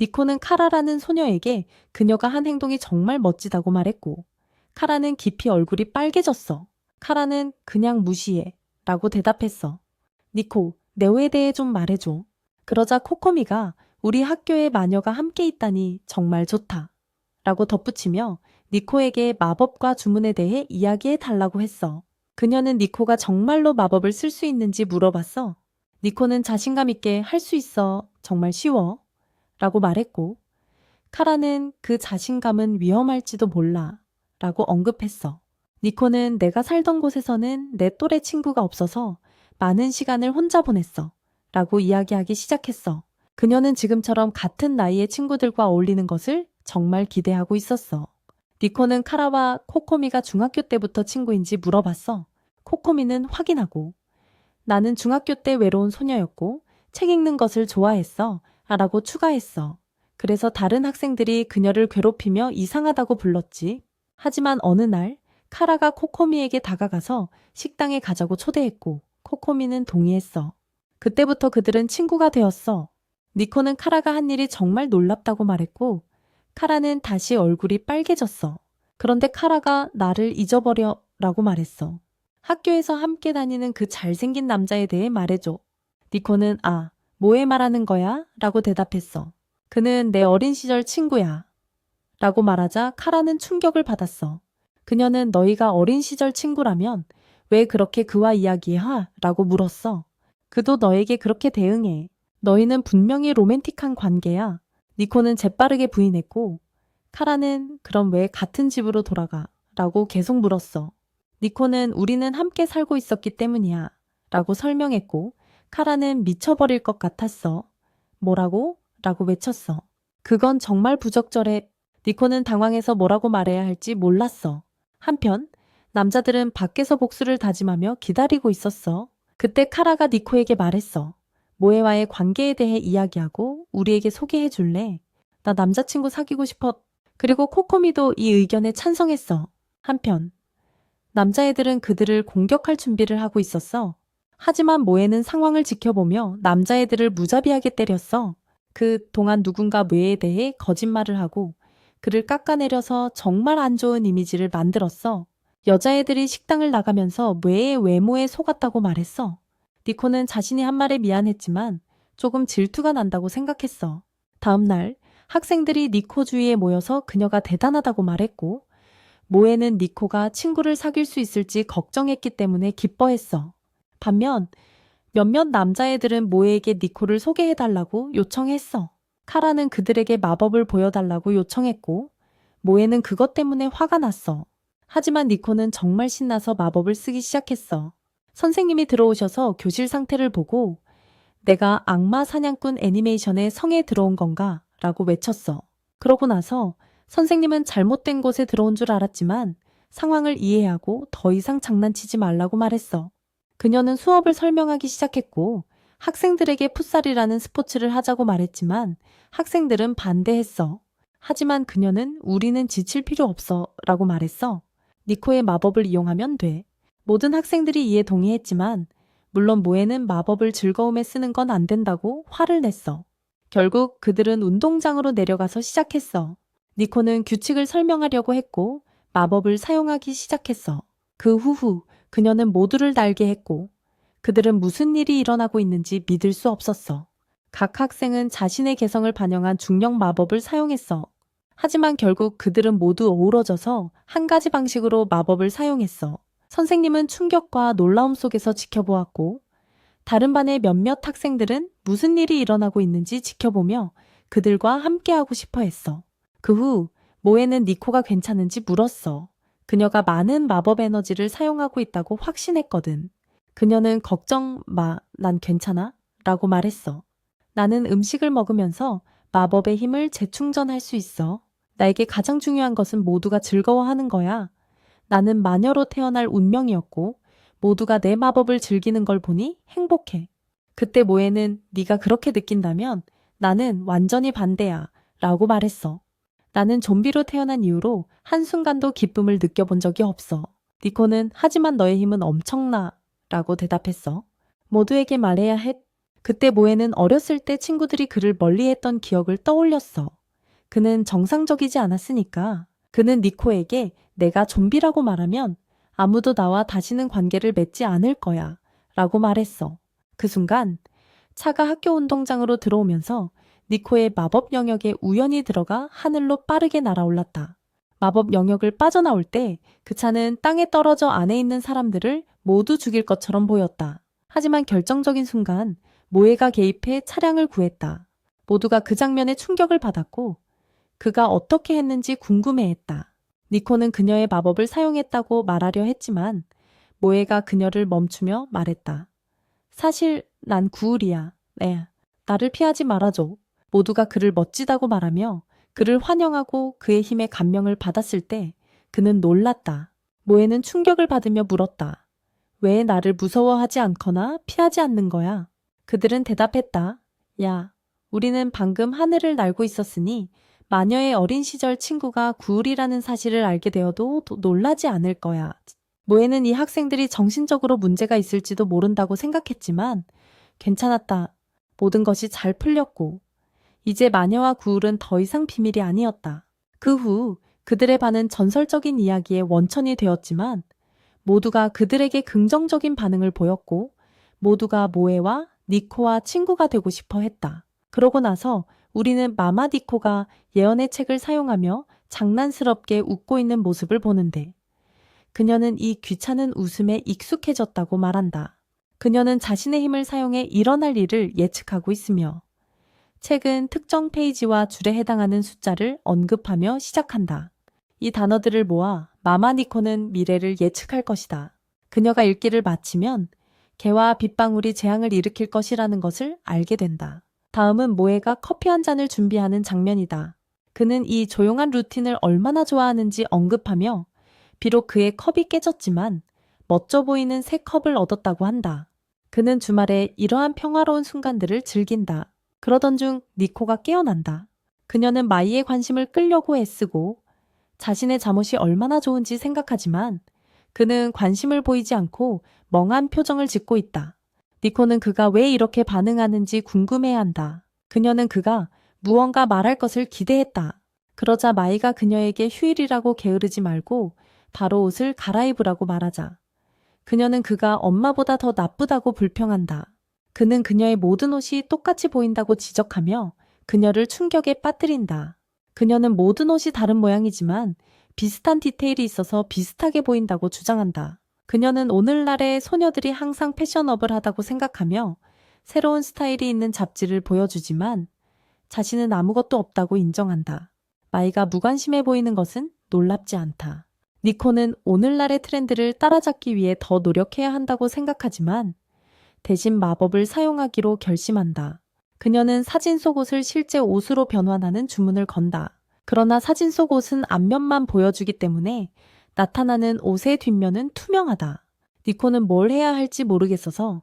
니코는 카라라는 소녀에게 그녀가 한 행동이 정말 멋지다고 말했고 카라는 깊이 얼굴이 빨개졌어. 카라는 그냥 무시해 라고 대답했어. 니코, 네오에 대해 좀 말해줘. 그러자 코코미가 우리 학교에 마녀가 함께 있다니 정말 좋다 라고 덧붙이며 니코에게 마법과 주문에 대해 이야기해 달라고 했어. 그녀는 니코가 정말로 마법을 쓸 수 있는지 물어봤어. 니코는 자신감 있게 할 수 있어. 정말 쉬워. 라고 말했고 카라는 그 자신감은 위험할지도 몰라. 라고 언급했어. 니코는 내가 살던 곳에서는 내 또래 친구가 없어서 많은 시간을 혼자 보냈어. 라고 이야기하기 시작했어. 그녀는 지금처럼 같은 나이의 친구들과 어울리는 것을 정말 기대하고 있었어. 니코는 카라와 코코미가 중학교 때부터 친구인지 물어봤어. 코코미는 확인하고 나는 중학교 때 외로운 소녀였고 책 읽는 것을 좋아했어. 라고 추가했어. 그래서 다른 학생들이 그녀를 괴롭히며 이상하다고 불렀지. 하지만 어느 날 카라가 코코미에게 다가가서 식당에 가자고 초대했고 코코미는 동의했어. 그때부터 그들은 친구가 되었어. 니코는 카라가 한 일이 정말 놀랍다고 말했고 카라는 다시 얼굴이 빨개졌어. 그런데 카라가 나를 잊어버려 라고 말했어. 학교에서 함께 다니는 그 잘생긴 남자에 대해 말해줘. 니코는 뭐에 말하는 거야? 라고 대답했어. 그는 내 어린 시절 친구야. 라고 말하자 카라는 충격을 받았어. 그녀는 너희가 어린 시절 친구라면 왜 그렇게 그와 이야기하? 라고 물었어. 그도 너에게 그렇게 대응해. 너희는 분명히 로맨틱한 관계야. 니코는 재빠르게 부인했고 카라는 그럼 왜 같은 집으로 돌아가? 라고 계속 물었어. 니코는 우리는 함께 살고 있었기 때문이야. 라고 설명했고 카라는 미쳐버릴 것 같았어. 뭐라고? 라고 외쳤어. 그건 정말 부적절해. 니코는 당황해서 뭐라고 말해야 할지 몰랐어. 한편 남자들은 밖에서 복수를 다짐하며 기다리고 있었어. 그때 카라가 니코에게 말했어. 모에와의 관계에 대해 이야기하고 우리에게 소개해 줄래? 나 남자친구 사귀고 싶어. 그리고 코코미도 이 의견에 찬성했어. 한편 남자애들은 그들을 공격할 준비를 하고 있었어. 하지만 모에는 상황을 지켜보며 남자애들을 무자비하게 때렸어. 그 동안 누군가 모에에 대해 거짓말을 하고 그를 깎아내려서 정말 안 좋은 이미지를 만들었어. 여자애들이 식당을 나가면서 모에의 외모에 속았다고 말했어. 니코는 자신이 한 말에 미안했지만 조금 질투가 난다고 생각했어. 다음 날 학생들이 니코 주위에 모여서 그녀가 대단하다고 말했고 모에는 니코가 친구를 사귈 수 있을지 걱정했기 때문에 기뻐했어. 반면 몇몇 남자애들은 모에에게 니코를 소개해달라고 요청했어. 카라는 그들에게 마법을 보여달라고 요청했고 모에는 그것 때문에 화가 났어. 하지만 니코는 정말 신나서 마법을 쓰기 시작했어. 선생님이 들어오셔서 교실 상태를 보고 내가 악마 사냥꾼 애니메이션의 성에 들어온 건가? 라고 외쳤어. 그러고 나서 선생님은 잘못된 곳에 들어온 줄 알았지만 상황을 이해하고 더 이상 장난치지 말라고 말했어. 그녀는 수업을 설명하기 시작했고 학생들에게 풋살이라는 스포츠를 하자고 말했지만 학생들은 반대했어. 하지만 그녀는 우리는 지칠 필요 없어 라고 말했어. 니코의 마법을 이용하면 돼. 모든 학생들이 이에 동의했지만 물론 모에는 마법을 즐거움에 쓰는 건 안 된다고 화를 냈어. 결국 그들은 운동장으로 내려가서 시작했어. 니코는 규칙을 설명하려고 했고 마법을 사용하기 시작했어. 그 후후 그녀는 모두를 날게 했고 그들은 무슨 일이 일어나고 있는지 믿을 수 없었어. 각 학생은 자신의 개성을 반영한 중력 마법을 사용했어. 하지만 결국 그들은 모두 어우러져서 한 가지 방식으로 마법을 사용했어. 선생님은 충격과 놀라움 속에서 지켜보았고 다른 반의 몇몇 학생들은 무슨 일이 일어나고 있는지 지켜보며 그들과 함께하고 싶어 했어. 그 후 모에는 니코가 괜찮은지 물었어. 그녀가 많은 마법 에너지를 사용하고 있다고 확신했거든. 그녀는 걱정 마, 난 괜찮아? 라고 말했어. 나는 음식을 먹으면서 마법의 힘을 재충전할 수 있어. 나에게 가장 중요한 것은 모두가 즐거워하는 거야. 나는 마녀로 태어날 운명이었고 모두가 내 마법을 즐기는 걸 보니 행복해. 그때 모에는 네가 그렇게 느낀다면 나는 완전히 반대야 라고 말했어. 나는 좀비로 태어난 이후로 한순간도 기쁨을 느껴본 적이 없어. 니코는 하지만 너의 힘은 엄청나 라고 대답했어. 모두에게 말해야 했. 그때 모에는 어렸을 때 친구들이 그를 멀리했던 기억을 떠올렸어. 그는 정상적이지 않았으니까. 그는 니코에게 내가 좀비라고 말하면 아무도 나와 다시는 관계를 맺지 않을 거야 라고 말했어. 그 순간 차가 학교 운동장으로 들어오면서 니코의 마법 영역에 우연히 들어가 하늘로 빠르게 날아올랐다. 마법 영역을 빠져나올 때 그 차는 땅에 떨어져 안에 있는 사람들을 모두 죽일 것처럼 보였다. 하지만 결정적인 순간 모에가 개입해 차량을 구했다. 모두가 그 장면에 충격을 받았고 그가 어떻게 했는지 궁금해했다. 니코는 그녀의 마법을 사용했다고 말하려 했지만 모에가 그녀를 멈추며 말했다. 사실 난 구울이야. 네, 나를 피하지 말아줘. 모두가 그를 멋지다고 말하며 그를 환영하고 그의 힘에 감명을 받았을 때 그는 놀랐다. 모에는 충격을 받으며 물었다. 왜 나를 무서워하지 않거나 피하지 않는 거야? 그들은 대답했다. 야, 우리는 방금 하늘을 날고 있었으니 마녀의 어린 시절 친구가 구울이라는 사실을 알게 되어도 놀라지 않을 거야. 모에는 이 학생들이 정신적으로 문제가 있을지도 모른다고 생각했지만 괜찮았다. 모든 것이 잘 풀렸고 이제 마녀와 구울은 더 이상 비밀이 아니었다. 그 후 그들의 반은 전설적인 이야기의 원천이 되었지만 모두가 그들에게 긍정적인 반응을 보였고 모두가 모에와 니코와 친구가 되고 싶어 했다. 그러고 나서 우리는 마마 니코가 예언의 책을 사용하며 장난스럽게 웃고 있는 모습을 보는데 그녀는 이 귀찮은 웃음에 익숙해졌다고 말한다. 그녀는 자신의 힘을 사용해 일어날 일을 예측하고 있으며 책은 특정 페이지와 줄에 해당하는 숫자를 언급하며 시작한다. 이 단어들을 모아 마마 니코는 미래를 예측할 것이다. 그녀가 읽기를 마치면 개와 빗방울이 재앙을 일으킬 것이라는 것을 알게 된다. 다음은 모에가 커피 한 잔을 준비하는 장면이다. 그는 이 조용한 루틴을 얼마나 좋아하는지 언급하며 비록 그의 컵이 깨졌지만 멋져 보이는 새 컵을 얻었다고 한다. 그는 주말에 이러한 평화로운 순간들을 즐긴다. 그러던 중 니코가 깨어난다. 그녀는 마이의 관심을 끌려고 애쓰고 자신의 잠옷이 얼마나 좋은지 생각하지만 그는 관심을 보이지 않고 멍한 표정을 짓고 있다. 니코는 그가 왜 이렇게 반응하는지 궁금해한다. 그녀는 그가 무언가 말할 것을 기대했다. 그러자 마이가 그녀에게 휴일이라고 게으르지 말고 바로 옷을 갈아입으라고 말하자. 그녀는 그가 엄마보다 더 나쁘다고 불평한다. 그는 그녀의 모든 옷이 똑같이 보인다고 지적하며 그녀를 충격에 빠뜨린다. 그녀는 모든 옷이 다른 모양이지만 비슷한 디테일이 있어서 비슷하게 보인다고 주장한다. 그녀는 오늘날의 소녀들이 항상 패셔너블하다고 생각하며 새로운 스타일이 있는 잡지를 보여주지만 자신은 아무것도 없다고 인정한다. 마이가 무관심해 보이는 것은 놀랍지 않다. 니코는 오늘날의 트렌드를 따라잡기 위해 더 노력해야 한다고 생각하지만 대신 마법을 사용하기로 결심한다. 그녀는 사진 속 옷을 실제 옷으로 변환하는 주문을 건다. 그러나 사진 속 옷은 앞면만 보여주기 때문에 나타나는 옷의 뒷면은 투명하다. 니코는 뭘 해야 할지 모르겠어서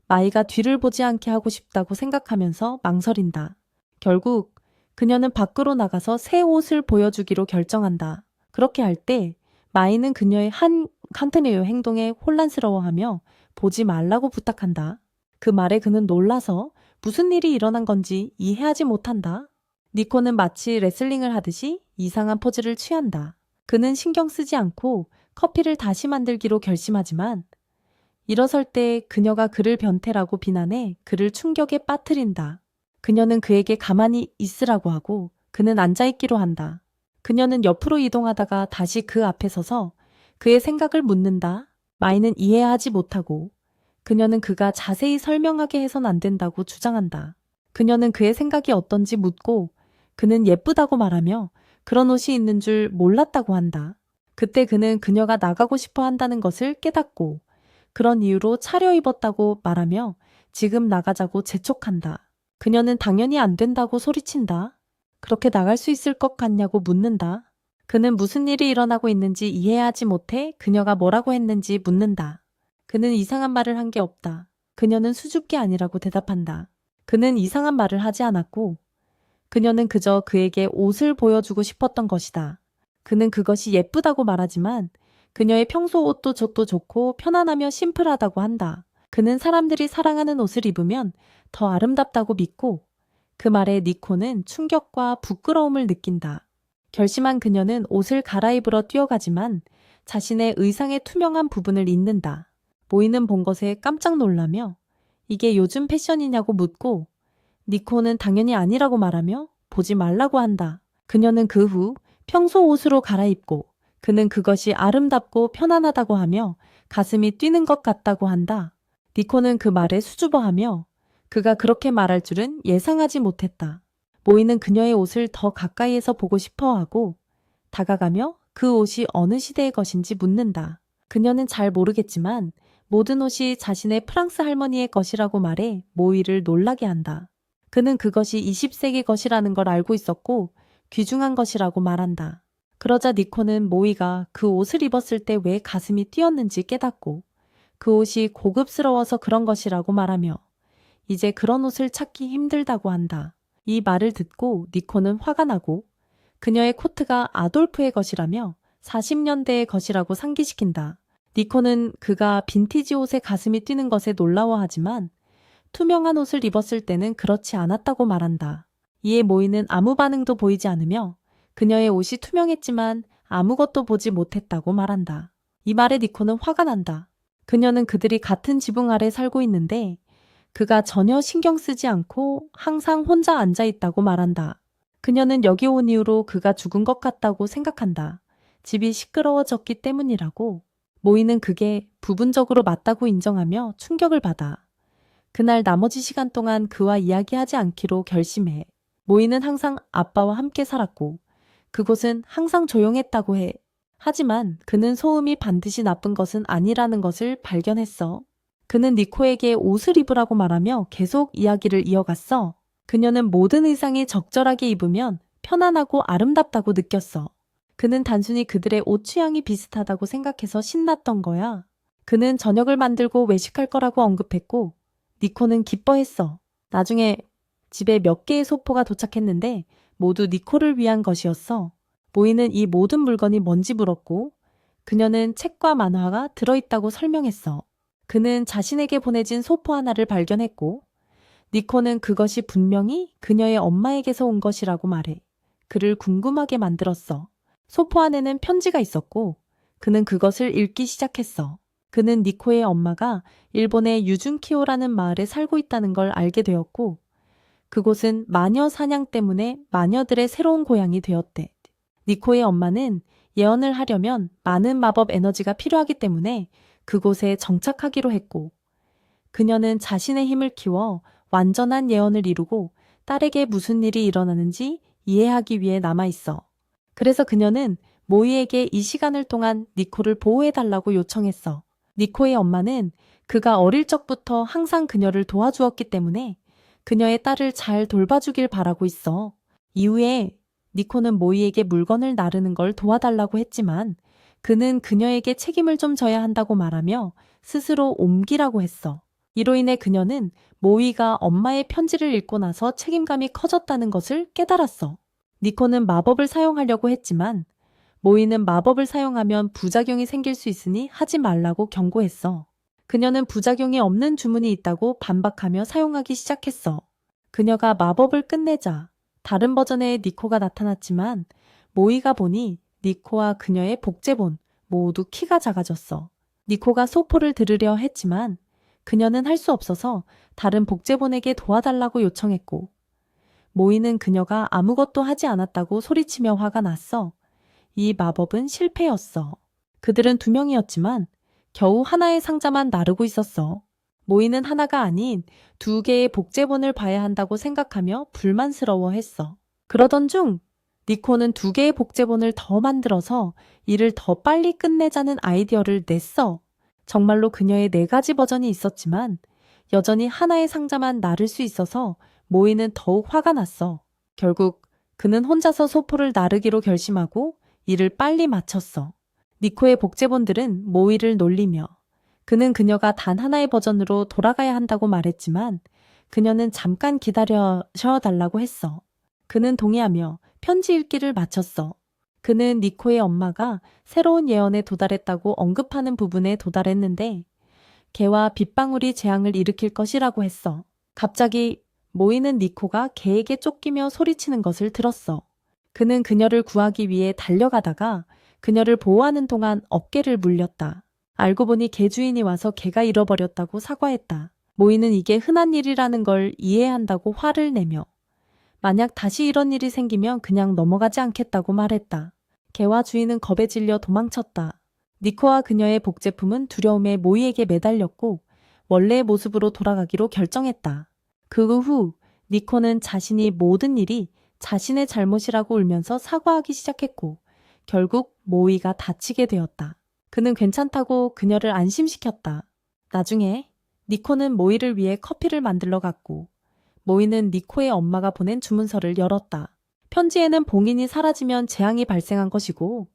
마이가 뒤를 보지 않게 하고 싶다고 생각하면서 망설인다. 결국 그녀는 밖으로 나가서 새 옷을 보여주기로 결정한다. 그렇게 할 때 마이는 그녀의 한 칸테네요 행동에 혼란스러워하며 보지 말라고 부탁한다. 그 말에 그는 놀라서 무슨 일이 일어난 건지 이해하지 못한다. 니코는 마치 레슬링을 하듯이 이상한 포즈를 취한다. 그는 신경 쓰지 않고 커피를 다시 만들기로 결심하지만 일어설 때 그녀가 그를 변태라고 비난해 그를 충격에 빠뜨린다. 그녀는 그에게 가만히 있으라고 하고 그는 앉아있기로 한다. 그녀는 옆으로 이동하다가 다시 그 앞에 서서 그의 생각을 묻는다. 마이는 이해하지 못하고 그녀는 그가 자세히 설명하게 해선 안 된다고 주장한다. 그녀는 그의 생각이 어떤지 묻고 그는 예쁘다고 말하며 그런 옷이 있는 줄 몰랐다고 한다. 그때 그는 그녀가 나가고 싶어 한다는 것을 깨닫고 그런 이유로 차려입었다고 말하며 지금 나가자고 재촉한다. 그녀는 당연히 안 된다고 소리친다. 그렇게 나갈 수 있을 것 같냐고 묻는다. 그는 무슨 일이 일어나고 있는지 이해하지 못해 그녀가 뭐라고 했는지 묻는다. 그는 이상한 말을 한 게 없다. 그녀는 수줍게 아니라고 대답한다. 그는 이상한 말을 하지 않았고 그녀는 그저 그에게 옷을 보여주고 싶었던 것이다. 그는 그것이 예쁘다고 말하지만 그녀의 평소 옷도 좋고 편안하며 심플하다고 한다. 그는 사람들이 사랑하는 옷을 입으면 더 아름답다고 믿고 그 말에 니코는 충격과 부끄러움을 느낀다. 결심한 그녀는 옷을 갈아입으러 뛰어가지만 자신의 의상의 투명한 부분을 잇는다. 모이는 본 것에 깜짝 놀라며 이게 요즘 패션이냐고 묻고 니코는 당연히 아니라고 말하며 보지 말라고 한다. 그녀는 그 후 평소 옷으로 갈아입고 그는 그것이 아름답고 편안하다고 하며 가슴이 뛰는 것 같다고 한다. 니코는 그 말에 수줍어하며 그가 그렇게 말할 줄은 예상하지 못했다. 모이는 그녀의 옷을 더 가까이에서 보고 싶어 하고 다가가며 그 옷이 어느 시대의 것인지 묻는다. 그녀는 잘 모르겠지만 모든 옷이 자신의 프랑스 할머니의 것이라고 말해 모이를 놀라게 한다. 그는 그것이 20세기 것이라는 걸 알고 있었고 귀중한 것이라고 말한다. 그러자 니코는 모이가 그 옷을 입었을 때 왜 가슴이 뛰었는지 깨닫고 그 옷이 고급스러워서 그런 것이라고 말하며 이제 그런 옷을 찾기 힘들다고 한다. 이 말을 듣고 니코는 화가 나고 그녀의 코트가 아돌프의 것이라며 40년대의 것이라고 상기시킨다. 니코는 그가 빈티지 옷에 가슴이 뛰는 것에 놀라워하지만 투명한 옷을 입었을 때는 그렇지 않았다고 말한다. 이에 모이는 아무 반응도 보이지 않으며 그녀의 옷이 투명했지만 아무것도 보지 못했다고 말한다. 이 말에 니코는 화가 난다. 그녀는 그들이 같은 지붕 아래 살고 있는데 그가 전혀 신경 쓰지 않고 항상 혼자 앉아 있다고 말한다. 그녀는 여기 온 이후로 그가 죽은 것 같다고 생각한다. 집이 시끄러워졌기 때문이라고. 모이는 그게 부분적으로 맞다고 인정하며 충격을 받아. 그날 나머지 시간 동안 그와 이야기하지 않기로 결심해. 모이는 항상 아빠와 함께 살았고 그곳은 항상 조용했다고 해. 하지만 그는 소음이 반드시 나쁜 것은 아니라는 것을 발견했어. 그는 니코에게 옷을 입으라고 말하며 계속 이야기를 이어갔어. 그녀는 모든 의상이 적절하게 입으면 편안하고 아름답다고 느꼈어. 그는 단순히 그들의 옷 취향이 비슷하다고 생각해서 신났던 거야. 그는 저녁을 만들고 외식할 거라고 언급했고 니코는 기뻐했어. 나중에 집에 몇 개의 소포가 도착했는데 모두 니코를 위한 것이었어. 모이는 이 모든 물건이 뭔지 물었고 그녀는 책과 만화가 들어있다고 설명했어. 그는 자신에게 보내진 소포 하나를 발견했고 니코는 그것이 분명히 그녀의 엄마에게서 온 것이라고 말해 그를 궁금하게 만들었어. 소포 안에는 편지가 있었고 그는 그것을 읽기 시작했어. 그는 니코의 엄마가 일본의 유준키오라는 마을에 살고 있다는 걸 알게 되었고 그곳은 마녀 사냥 때문에 마녀들의 새로운 고향이 되었대. 니코의 엄마는 예언을 하려면 많은 마법 에너지가 필요하기 때문에 그곳에 정착하기로 했고 그녀는 자신의 힘을 키워 완전한 예언을 이루고 딸에게 무슨 일이 일어나는지 이해하기 위해 남아있어. 그래서 그녀는 모이에게 이 시간을 동안 니코를 보호해달라고 요청했어. 니코의 엄마는 그가 어릴 적부터 항상 그녀를 도와주었기 때문에 그녀의 딸을 잘 돌봐주길 바라고 있어. 이후에 니코는 모이에게 물건을 나르는 걸 도와달라고 했지만 그는 그녀에게 책임을 좀 져야 한다고 말하며 스스로 옮기라고 했어. 이로 인해 그녀는 모이가 엄마의 편지를 읽고 나서 책임감이 커졌다는 것을 깨달았어. 니코는 마법을 사용하려고 했지만 모이는 마법을 사용하면 부작용이 생길 수 있으니 하지 말라고 경고했어. 그녀는 부작용이 없는 주문이 있다고 반박하며 사용하기 시작했어. 그녀가 마법을 끝내자 다른 버전의 니코가 나타났지만 모이가 보니 니코와 그녀의 복제본 모두 키가 작아졌어. 니코가 소포를 들으려 했지만 그녀는 할 수 없어서 다른 복제본에게 도와달라고 요청했고 모이는 그녀가 아무것도 하지 않았다고 소리치며 화가 났어. 이 마법은 실패였어. 그들은 2명이었지만 겨우 하나의 상자만 나르고 있었어. 모이는 하나가 아닌 2개의 복제본을 봐야 한다고 생각하며 불만스러워했어. 그러던 중 니코는 2개의 복제본을 더 만들어서 일을 더 빨리 끝내자는 아이디어를 냈어. 정말로 그녀의 4가지 버전이 있었지만 여전히 하나의 상자만 나를 수 있어서 모이는 더욱 화가 났어. 결국 그는 혼자서 소포를 나르기로 결심하고 일을 빨리 마쳤어. 니코의 복제본들은 모이를 놀리며 그는 그녀가 단 하나의 버전으로 돌아가야 한다고 말했지만 그녀는 잠깐 기다려달라고 했어. 그는 동의하며 편지 읽기를 마쳤어. 그는 니코의 엄마가 새로운 예언에 도달했다고 언급하는 부분에 도달했는데 개와 빗방울이 재앙을 일으킬 것이라고 했어. 갑자기 모이는 니코가 개에게 쫓기며 소리치는 것을 들었어. 그는 그녀를 구하기 위해 달려가다가 그녀를 보호하는 동안 어깨를 물렸다. 알고 보니 개 주인이 와서 개가 잃어버렸다고 사과했다. 모이는 이게 흔한 일이라는 걸 이해한다고 화를 내며 만약 다시 이런 일이 생기면 그냥 넘어가지 않겠다고 말했다. 개와 주인은 겁에 질려 도망쳤다. 니코와 그녀의 복제품은 두려움에 모이에게 매달렸고 원래의 모습으로 돌아가기로 결정했다. 그 후 니코는 자신이 모든 일이 자신의 잘못이라고 울면서 사과하기 시작했고 결국 모이가 다치게 되었다. 그는 괜찮다고 그녀를 안심시켰다. 나중에 니코는 모이를 위해 커피를 만들러 갔고 모이는 니코의 엄마가 보낸 주문서를 열었다. 편지에는 봉인이 사라지면 재앙이 발생한 것이고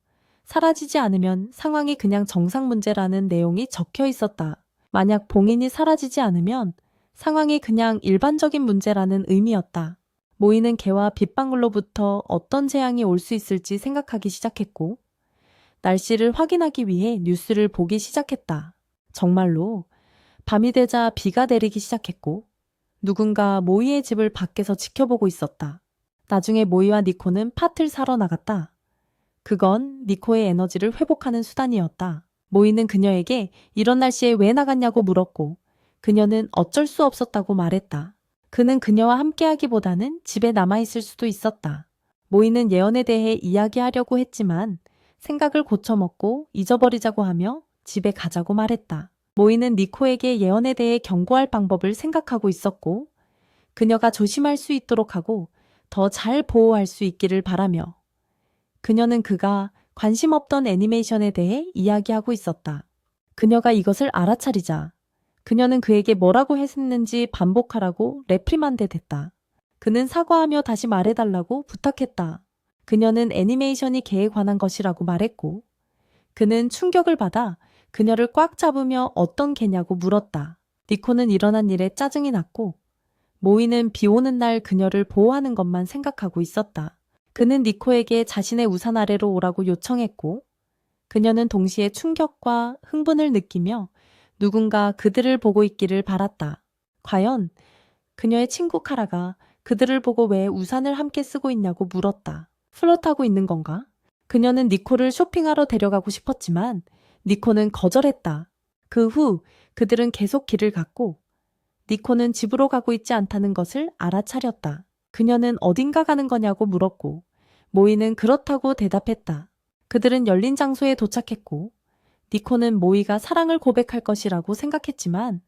사라지지 않으면 상황이 그냥 정상 문제라는 내용이 적혀 있었다. 만약 봉인이 사라지지 않으면 상황이 그냥 일반적인 문제라는 의미였다. 모이는 개와 빗방울로부터 어떤 재앙이 올 수 있을지 생각하기 시작했고 날씨를 확인하기 위해 뉴스를 보기 시작했다. 정말로 밤이 되자 비가 내리기 시작했고 누군가 모이의 집을 밖에서 지켜보고 있었다. 나중에 모이와 니코는 팥을 사러 나갔다. 그건 니코의 에너지를 회복하는 수단이었다. 모이는 그녀에게 이런 날씨에 왜 나갔냐고 물었고 그녀는 어쩔 수 없었다고 말했다. 그는 그녀와 함께하기보다는 집에 남아있을 수도 있었다. 모이는 예언에 대해 이야기하려고 했지만 생각을 고쳐먹고 잊어버리자고 하며 집에 가자고 말했다. 모이는 니코에게 예언에 대해 경고할 방법을 생각하고 있었고 그녀가 조심할 수 있도록 하고 더 잘 보호할 수 있기를 바라며 그녀는 그가 관심 없던 애니메이션에 대해 이야기하고 있었다. 그녀가 이것을 알아차리자 그녀는 그에게 뭐라고 했는지 반복하라고 레프리만데 됐다. 그는 사과하며 다시 말해달라고 부탁했다. 그녀는 애니메이션이 개에 관한 것이라고 말했고 그는 충격을 받아 그녀를 꽉 잡으며 어떤 개냐고 물었다. 니코는 일어난 일에 짜증이 났고 모이는 비 오는 날 그녀를 보호하는 것만 생각하고 있었다. 그는 니코에게 자신의 우산 아래로 오라고 요청했고 그녀는 동시에 충격과 흥분을 느끼며 누군가 그들을 보고 있기를 바랐다. 과연 그녀의 친구 카라가 그들을 보고 왜 우산을 함께 쓰고 있냐고 물었다. 플러트하고 있는 건가? 그녀는 니코를 쇼핑하러 데려가고 싶었지만 니코는 거절했다. 그 후 그들은 계속 길을 갔고 니코는 집으로 가고 있지 않다는 것을 알아차렸다. 그녀는 어딘가 가는 거냐고 물었고 모이는 그렇다고 대답했다. 그들은 열린 장소에 도착했고 니코는 모이가 사랑을 고백할 것이라고 생각했지만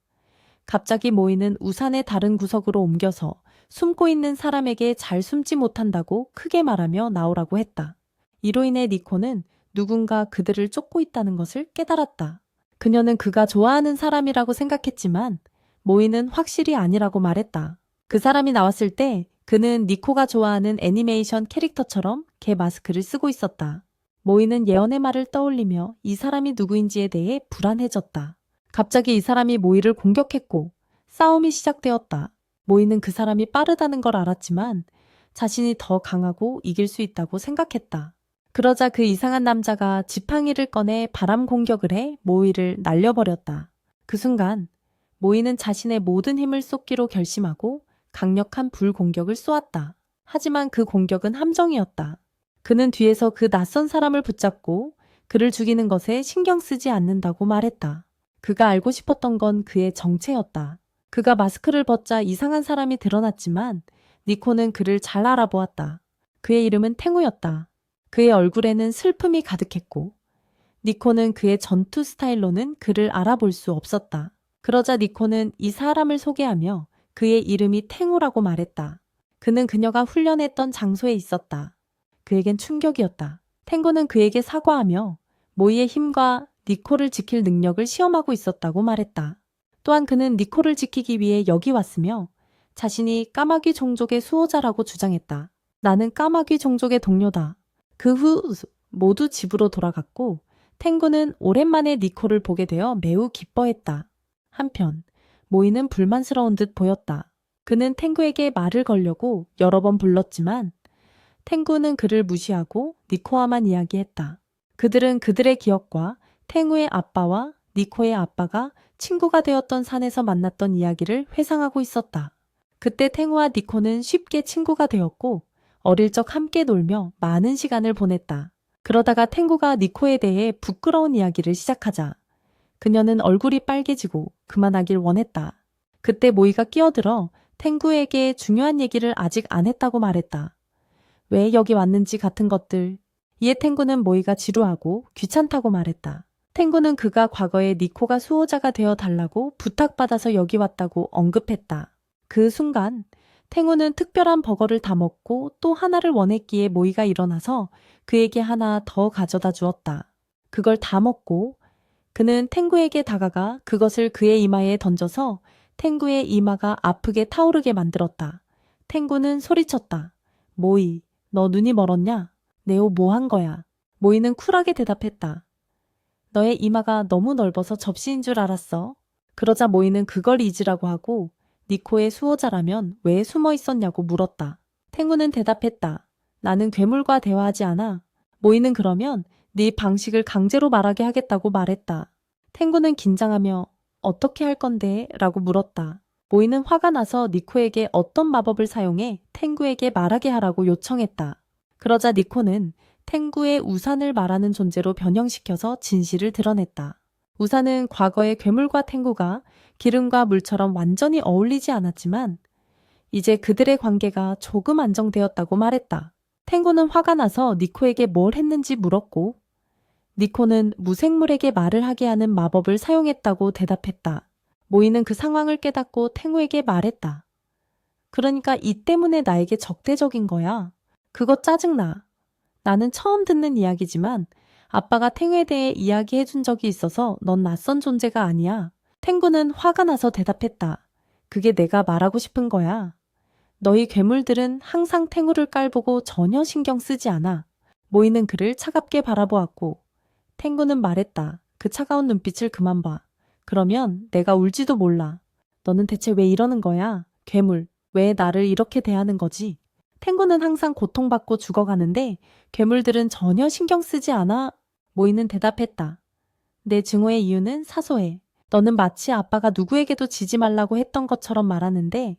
갑자기 모이는 우산의 다른 구석으로 옮겨서 숨고 있는 사람에게 잘 숨지 못한다고 크게 말하며 나오라고 했다. 이로 인해 니코는 누군가 그들을 쫓고 있다는 것을 깨달았다. 그녀는 그가 좋아하는 사람이라고 생각했지만 모이는 확실히 아니라고 말했다. 그 사람이 나왔을 때 그는 니코가 좋아하는 애니메이션 캐릭터처럼 개 마스크를 쓰고 있었다. 모이는 예언의 말을 떠올리며 이 사람이 누구인지에 대해 불안해졌다. 갑자기 이 사람이 모이를 공격했고 싸움이 시작되었다. 모이는 그 사람이 빠르다는 걸 알았지만 자신이 더 강하고 이길 수 있다고 생각했다. 그러자 그 이상한 남자가 지팡이를 꺼내 바람 공격을 해 모이를 날려버렸다. 그 순간 모이는 자신의 모든 힘을 쏟기로 결심하고 강력한 불 공격을 쏘았다. 하지만 그 공격은 함정이었다. 그는 뒤에서 그 낯선 사람을 붙잡고 그를 죽이는 것에 신경 쓰지 않는다고 말했다. 그가 알고 싶었던 건 그의 정체였다. 그가 마스크를 벗자 이상한 사람이 드러났지만 니코는 그를 잘 알아보았다. 그의 이름은 탱우였다. 그의 얼굴에는 슬픔이 가득했고 니코는 그의 전투 스타일로는 그를 알아볼 수 없었다. 그러자 니코는 이 사람을 소개하며 그의 이름이 탱우라고 말했다. 그는 그녀가 훈련했던 장소에 있었다. 그에겐 충격이었다. 탱고는 그에게 사과하며 모이의 힘과 니코를 지킬 능력을 시험하고 있었다고 말했다. 또한 그는 니코를 지키기 위해 여기 왔으며 자신이 까마귀 종족의 수호자라고 주장했다. 나는 까마귀 종족의 동료다. 그 후 모두 집으로 돌아갔고 탱고는 오랜만에 니코를 보게 되어 매우 기뻐했다. 한편 모이는 불만스러운 듯 보였다. 그는 탱구에게 말을 걸려고 여러 번 불렀지만 탱구는 그를 무시하고 니코와만 이야기했다. 그들은 그들의 기억과 탱구의 아빠와 니코의 아빠가 친구가 되었던 산에서 만났던 이야기를 회상하고 있었다. 그때 탱구와 니코는 쉽게 친구가 되었고 어릴 적 함께 놀며 많은 시간을 보냈다. 그러다가 탱구가 니코에 대해 부끄러운 이야기를 시작하자 그녀는 얼굴이 빨개지고 그만하길 원했다. 그때 모이가 끼어들어 탱구에게 중요한 얘기를 아직 안 했다고 말했다. 왜 여기 왔는지 같은 것들. 이에 탱구는 모이가 지루하고 귀찮다고 말했다. 탱구는 그가 과거에 니코가 수호자가 되어 달라고 부탁받아서 여기 왔다고 언급했다. 그 순간 탱구는 특별한 버거를 다 먹고 또 하나를 원했기에 모이가 일어나서 그에게 하나 더 가져다 주었다. 그걸 다 먹고 그는 탱구에게 다가가 그것을 그의 이마에 던져서 탱구의 이마가 아프게 타오르게 만들었다. 탱구는 소리쳤다. 모이, 너 눈이 멀었냐? 네오 뭐 한 거야? 모이는 쿨하게 대답했다. 너의 이마가 너무 넓어서 접시인 줄 알았어. 그러자 모이는 그걸 잊으라고 하고 니코의 수호자라면 왜 숨어 있었냐고 물었다. 탱구는 대답했다. 나는 괴물과 대화하지 않아. 모이는 그러면 네 방식을 강제로 말하게 하겠다고 말했다. 탱구는 긴장하며 어떻게 할 건데? 라고 물었다. 모이는 화가 나서 니코에게 어떤 마법을 사용해 탱구에게 말하게 하라고 요청했다. 그러자 니코는 탱구의 우산을 말하는 존재로 변형시켜서 진실을 드러냈다. 우산은 과거의 괴물과 탱구가 기름과 물처럼 완전히 어울리지 않았지만 이제 그들의 관계가 조금 안정되었다고 말했다. 탱구는 화가 나서 니코에게 뭘 했는지 물었고 니코는 무생물에게 말을 하게 하는 마법을 사용했다고 대답했다. 모이는 그 상황을 깨닫고 탱구에게 말했다. 그러니까 이 때문에 나에게 적대적인 거야. 그거 짜증나. 나는 처음 듣는 이야기지만 아빠가 탱구에 대해 이야기해 준 적이 있어서 넌 낯선 존재가 아니야. 탱구는 화가 나서 대답했다. 그게 내가 말하고 싶은 거야. 너희 괴물들은 항상 탱구를 깔보고 전혀 신경 쓰지 않아. 모이는 그를 차갑게 바라보았고 탱구는 말했다. 그 차가운 눈빛을 그만 봐. 그러면 내가 울지도 몰라. 너는 대체 왜 이러는 거야? 괴물, 왜 나를 이렇게 대하는 거지? 탱구는 항상 고통받고 죽어가는데 괴물들은 전혀 신경 쓰지 않아? 모이는 대답했다. 내 증오의 이유는 사소해. 너는 마치 아빠가 누구에게도 지지 말라고 했던 것처럼 말하는데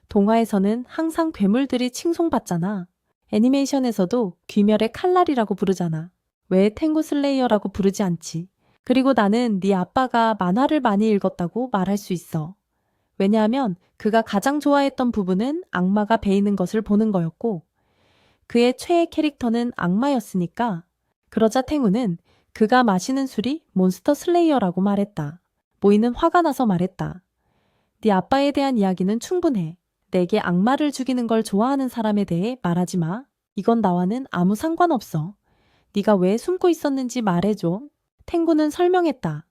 동화에서는 항상 괴물들이 칭송받잖아. 애니메이션에서도 귀멸의 칼날이라고 부르잖아. 왜 탱구 슬레이어라고 부르지 않지? 그리고 나는 네 아빠가 만화를 많이 읽었다고 말할 수 있어. 왜냐하면 그가 가장 좋아했던 부분은 악마가 베이는 것을 보는 거였고 그의 최애 캐릭터는 악마였으니까. 그러자 탱우는 그가 마시는 술이 몬스터 슬레이어라고 말했다. 모이는 화가 나서 말했다. 네 아빠에 대한 이야기는 충분해. 내게 악마를 죽이는 걸 좋아하는 사람에 대해 말하지 마. 이건 나와는 아무 상관없어. 네가 왜 숨고 있었는지 말해줘. 탱구는 설명했다.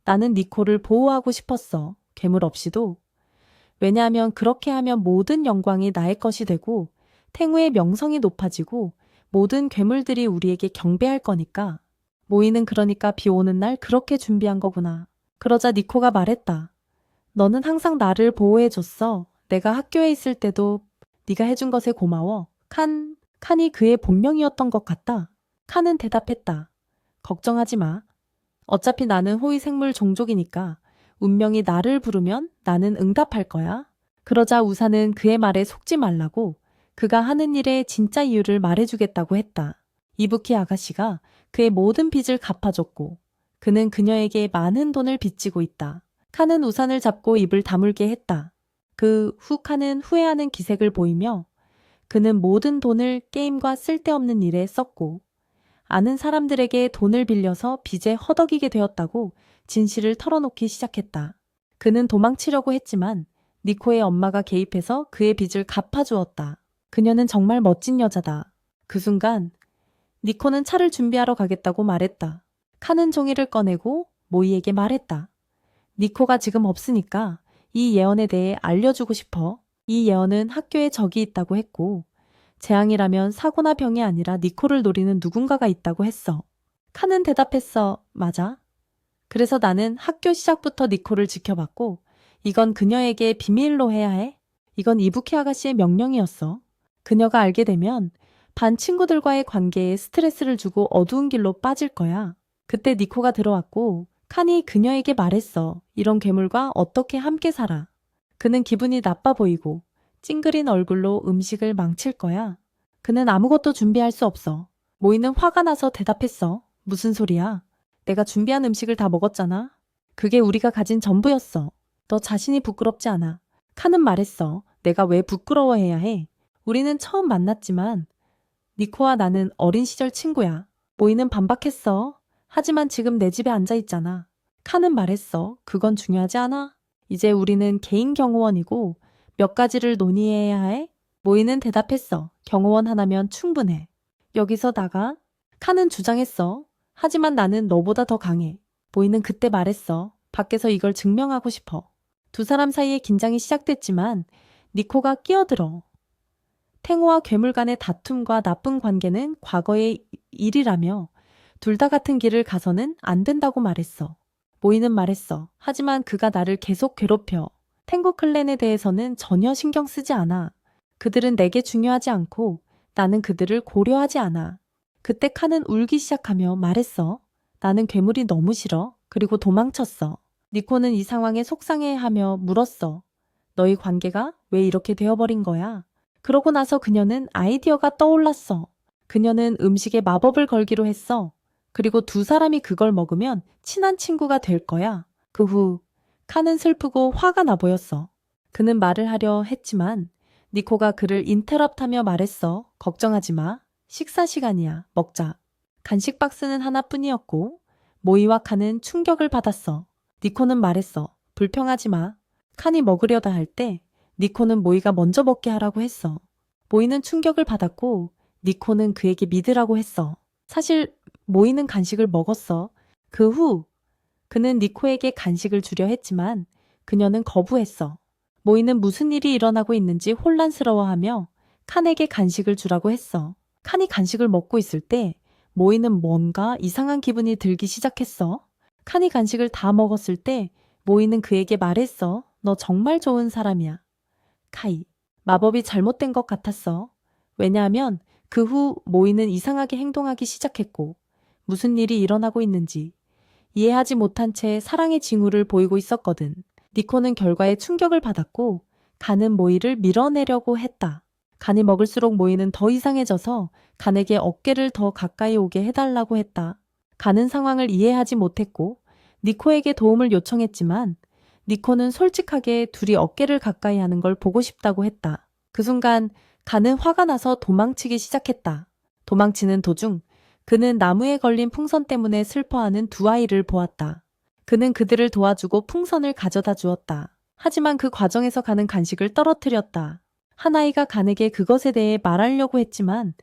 나는 니코를 보호하고 싶었어. 괴물 없이도. 왜냐하면 그렇게 하면 모든 영광이 나의 것이 되고 탱우의 명성이 높아지고 모든 괴물들이 우리에게 경배할 거니까. 모이는 그러니까 비 오는 날 그렇게 준비한 거구나. 그러자 니코가 말했다. 너는 항상 나를 보호해줬어. 내가 학교에 있을 때도 네가 해준 것에 고마워. 칸이 그의 본명이었던 것 같다. 칸은 대답했다. 걱정하지 마. 어차피 나는 호위생물 종족이니까 운명이 나를 부르면 나는 응답할 거야. 그러자 우사는 그의 말에 속지 말라고 그가 하는 일의 진짜 이유를 말해주겠다고 했다. 이부키 아가씨가 그의 모든 빚을 갚아줬고 그는 그녀에게 많은 돈을 빚지고 있다. 칸은 우산을 잡고 입을 다물게 했다. 그 후 칸은 후회하는 기색을 보이며 그는 모든 돈을 게임과 쓸데없는 일에 썼고 아는 사람들에게 돈을 빌려서 빚에 허덕이게 되었다고 진실을 털어놓기 시작했다. 그는 도망치려고 했지만 니코의 엄마가 개입해서 그의 빚을 갚아주었다. 그녀는 정말 멋진 여자다. 그 순간 니코는 차를 준비하러 가겠다고 말했다. 칸은 종이를 꺼내고 모이에게 말했다. 니코가 지금 없으니까 이 예언에 대해 알려주고 싶어. 이 예언은 학교에 적이 있다고 했고 재앙이라면 사고나 병이 아니라 니코를 노리는 누군가가 있다고 했어. 칸은 대답했어. 맞아. 그래서 나는 학교 시작부터 니코를 지켜봤고 이건 그녀에게 비밀로 해야 해. 이건 이부키 아가씨의 명령이었어. 그녀가 알게 되면 반 친구들과의 관계에 스트레스를 주고 어두운 길로 빠질 거야. 그때 니코가 들어왔고 칸이 그녀에게 말했어. 이런 괴물과 어떻게 함께 살아. 그는 기분이 나빠 보이고 찡그린 얼굴로 음식을 망칠 거야. 그는 아무것도 준비할 수 없어. 모이는 화가 나서 대답했어. 무슨 소리야? 내가 준비한 음식을 다 먹었잖아. 그게 우리가 가진 전부였어. 너 자신이 부끄럽지 않아. 칸은 말했어. 내가 왜 부끄러워해야 해? 우리는 처음 만났지만 니코와 나는 어린 시절 친구야. 모이는 반박했어. 하지만 지금 내 집에 앉아 있잖아. 칸은 말했어. 그건 중요하지 않아. 이제 우리는 개인 경호원이고 몇 가지를 논의해야 해. 모이는 대답했어. 경호원 하나면 충분해. 여기서 나가. 칸은 주장했어. 하지만 나는 너보다 더 강해. 모이는 그때 말했어. 밖에서 이걸 증명하고 싶어. 두 사람 사이에 긴장이 시작됐지만 니코가 끼어들어. 탱호와 괴물 간의 다툼과 나쁜 관계는 과거의 일이라며 둘 다 같은 길을 가서는 안 된다고 말했어. 모이는 말했어. 하지만 그가 나를 계속 괴롭혀. 탱고 클랜에 대해서는 전혀 신경 쓰지 않아. 그들은 내게 중요하지 않고 나는 그들을 고려하지 않아. 그때 칸은 울기 시작하며 말했어. 나는 괴물이 너무 싫어. 그리고 도망쳤어. 니코는 이 상황에 속상해하며 물었어. 너희 관계가 왜 이렇게 되어버린 거야? 그러고 나서 그녀는 아이디어가 떠올랐어. 그녀는 음식에 마법을 걸기로 했어. 그리고 두 사람이 그걸 먹으면 친한 친구가 될 거야. 그 후 칸은 슬프고 화가 나 보였어. 그는 말을 하려 했지만 니코가 그를 인터럽트하며 말했어. 걱정하지 마. 식사 시간이야. 먹자. 간식 박스는 하나뿐이었고 모이와 칸은 충격을 받았어. 니코는 말했어. 불평하지 마. 칸이 먹으려다 할 때 니코는 모이가 먼저 먹게 하라고 했어. 모이는 충격을 받았고 니코는 그에게 믿으라고 했어. 사실 모이는 간식을 먹었어. 그 후 그는 니코에게 간식을 주려 했지만 그녀는 거부했어. 모이는 무슨 일이 일어나고 있는지 혼란스러워하며 칸에게 간식을 주라고 했어. 칸이 간식을 먹고 있을 때 모이는 뭔가 이상한 기분이 들기 시작했어. 칸이 간식을 다 먹었을 때 모이는 그에게 말했어. 너 정말 좋은 사람이야. 카이. 마법이 잘못된 것 같았어. 왜냐하면 그 후 모이는 이상하게 행동하기 시작했고 무슨 일이 일어나고 있는지 이해하지 못한 채 사랑의 징후를 보이고 있었거든. 니코는 결과에 충격을 받았고 간은 모이를 밀어내려고 했다. 간이 먹을수록 모이는 더 이상해져서 간에게 어깨를 더 가까이 오게 해달라고 했다. 간은 상황을 이해하지 못했고 니코에게 도움을 요청했지만 니코는 솔직하게 둘이 어깨를 가까이 하는 걸 보고 싶다고 했다. 그 순간 간은 화가 나서 도망치기 시작했다. 도망치는 도중 그는 나무에 걸린 풍선 때문에 슬퍼하는 두 아이를 보았다. 그는 그들을 도와주고 풍선을 가져다 주었다. 하지만 그 과정에서 간은 간식을 떨어뜨렸다. 한 아이가 간에게 그것에 대해 말하려고 했지만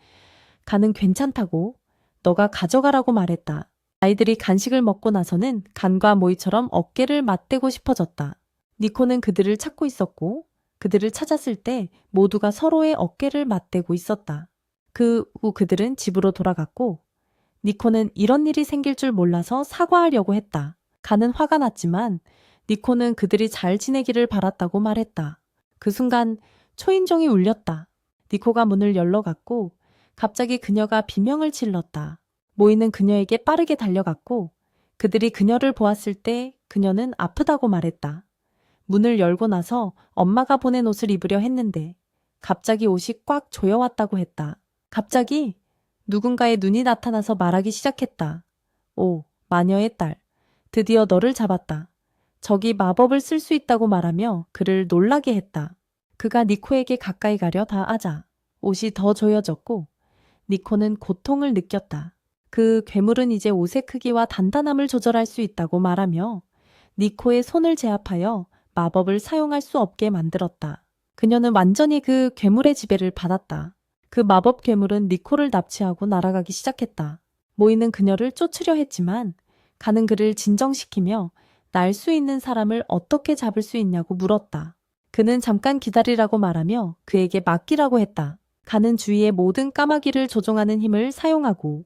간은 괜찮다고 너가 가져가라고 말했다. 아이들이 간식을 먹고 나서는 간과 모이처럼 어깨를 맞대고 싶어졌다. 니코는 그들을 찾고 있었고 그들을 찾았을 때 모두가 서로의 어깨를 맞대고 있었다. 그 후 그들은 집으로 돌아갔고 니코는 이런 일이 생길 줄 몰라서 사과하려고 했다. 간은 화가 났지만 니코는 그들이 잘 지내기를 바랐다고 말했다. 그 순간 초인종이 울렸다. 니코가 문을 열러갔고 갑자기 그녀가 비명을 질렀다. 모이는 그녀에게 빠르게 달려갔고 그들이 그녀를 보았을 때 그녀는 아프다고 말했다. 문을 열고 나서 엄마가 보낸 옷을 입으려 했는데 갑자기 옷이 꽉 조여왔다고 했다. 갑자기 누군가의 눈이 나타나서 말하기 시작했다. 오, 마녀의 딸. 드디어 너를 잡았다. 적이 마법을 쓸 수 있다고 말하며 그를 놀라게 했다. 그가 니코에게 가까이 가려 닿아자 옷이 더 조여졌고 니코는 고통을 느꼈다. 그 괴물은 이제 옷의 크기와 단단함을 조절할 수 있다고 말하며 니코의 손을 제압하여 마법을 사용할 수 없게 만들었다. 그녀는 완전히 그 괴물의 지배를 받았다. 그 마법 괴물은 니코를 납치하고 날아가기 시작했다. 모이는 그녀를 쫓으려 했지만 가는 그를 진정시키며 날 수 있는 사람을 어떻게 잡을 수 있냐고 물었다. 그는 잠깐 기다리라고 말하며 그에게 맡기라고 했다. 가는 주위의 모든 까마귀를 조종하는 힘을 사용하고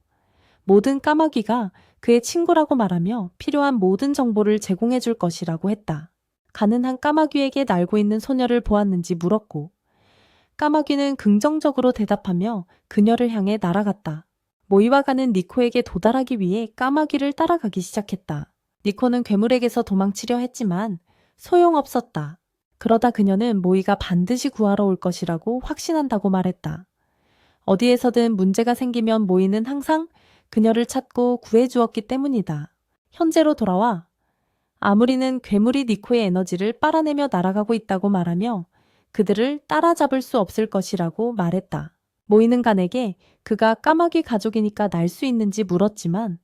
모든 까마귀가 그의 친구라고 말하며 필요한 모든 정보를 제공해 줄 것이라고 했다. 가는 한 까마귀에게 날고 있는 소녀를 보았는지 물었고 까마귀는 긍정적으로 대답하며 그녀를 향해 날아갔다. 모이와 가는 니코에게 도달하기 위해 까마귀를 따라가기 시작했다. 니코는 괴물에게서 도망치려 했지만 소용없었다. 그러다 그녀는 모이가 반드시 구하러 올 것이라고 확신한다고 말했다. 어디에서든 문제가 생기면 모이는 항상 그녀를 찾고 구해주었기 때문이다. 현재로 돌아와 아무리는 괴물이 니코의 에너지를 빨아내며 날아가고 있다고 말하며 그들을 따라잡을 수 없을 것이라고 말했다. 모이는 간에게 그가 까마귀 가족이니까 날 수 있는지 물었지만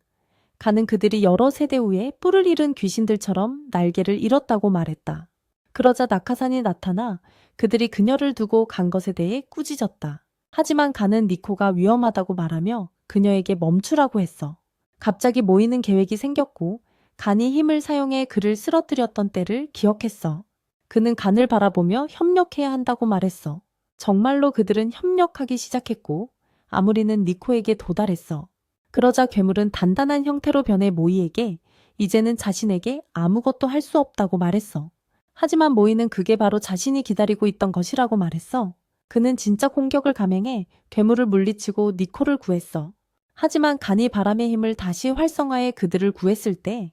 가는 그들이 여러 세대 후에 뿔을 잃은 귀신들처럼 날개를 잃었다고 말했다. 그러자 낙하산이 나타나 그들이 그녀를 두고 간 것에 대해 꾸짖었다. 하지만 가는 니코가 위험하다고 말하며 그녀에게 멈추라고 했어. 갑자기 모이는 계획이 생겼고 간이 힘을 사용해 그를 쓰러뜨렸던 때를 기억했어. 그는 간을 바라보며 협력해야 한다고 말했어. 정말로 그들은 협력하기 시작했고 아무리는 니코에게 도달했어. 그러자 괴물은 단단한 형태로 변해 모이에게 이제는 자신에게 아무것도 할 수 없다고 말했어. 하지만 모이는 그게 바로 자신이 기다리고 있던 것이라고 말했어. 그는 진짜 공격을 감행해 괴물을 물리치고 니코를 구했어. 하지만 간이 바람의 힘을 다시 활성화해 그들을 구했을 때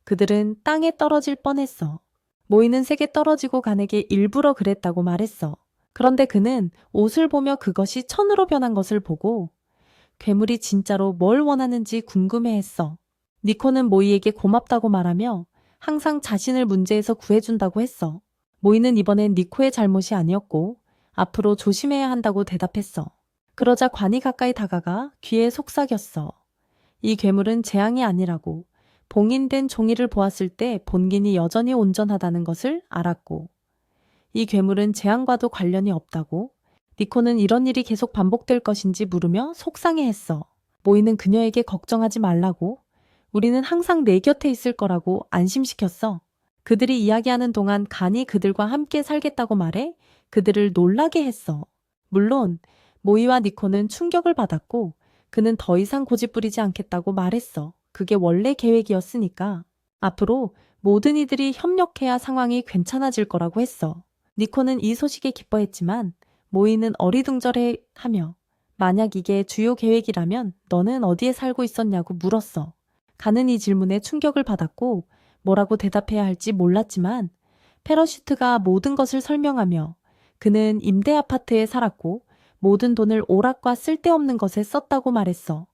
그들은 땅에 떨어질 뻔했어. 모이는 세게 떨어지고 간에게 일부러 그랬다고 말했어. 그런데 그는 옷을 보며 그것이 천으로 변한 것을 보고 괴물이 진짜로 뭘 원하는지 궁금해했어. 니코는 모이에게 고맙다고 말하며 항상 자신을 문제에서 구해준다고 했어. 모이는 이번엔 니코의 잘못이 아니었고 앞으로 조심해야 한다고 대답했어. 그러자 관이 가까이 다가가 귀에 속삭였어. 이 괴물은 재앙이 아니라고 봉인된 종이를 보았을 때 본긴이 여전히 온전하다는 것을 알았고 이 괴물은 재앙과도 관련이 없다고 니코는 이런 일이 계속 반복될 것인지 물으며 속상해했어. 모이는 그녀에게 걱정하지 말라고 우리는 항상 내 곁에 있을 거라고 안심시켰어. 그들이 이야기하는 동안 간이 그들과 함께 살겠다고 말해 그들을 놀라게 했어. 물론 모이와 니코는 충격을 받았고 그는 더 이상 고집부리지 않겠다고 말했어. 그게 원래 계획이었으니까. 앞으로 모든 이들이 협력해야 상황이 괜찮아질 거라고 했어. 니코는 이 소식에 기뻐했지만 모이는 어리둥절해 하며 만약 이게 주요 계획이라면 너는 어디에 살고 있었냐고 물었어. 가는 이 질문에 충격을 받았고 뭐라고 대답해야 할지 몰랐지만 페러슈트가 모든 것을 설명하며 그는 임대 아파트에 살았고 모든 돈을 오락과 쓸데없는 것에 썼다고 말했어.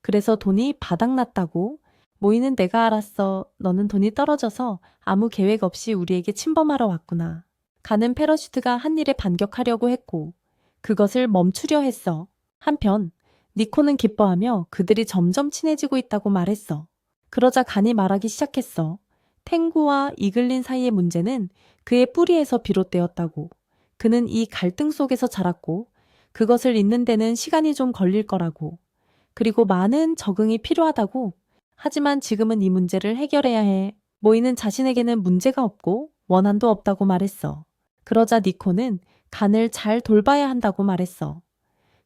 그래서 돈이 바닥났다고 모이는 내가 알았어. 너는 돈이 떨어져서 아무 계획 없이 우리에게 침범하러 왔구나. 가는 페러슈트가 한 일에 반격하려고 했고 그것을 멈추려 했어. 한편 니코는 기뻐하며 그들이 점점 친해지고 있다고 말했어. 그러자 간이 말하기 시작했어. 탱구와 이글린 사이의 문제는 그의 뿌리에서 비롯되었다고. 그는 이 갈등 속에서 자랐고 그것을 잇는 데는 시간이 좀 걸릴 거라고. 그리고 많은 적응이 필요하다고. 하지만 지금은 이 문제를 해결해야 해. 모이는 자신에게는 문제가 없고 원한도 없다고 말했어. 그러자 니코는 간을 잘 돌봐야 한다고 말했어.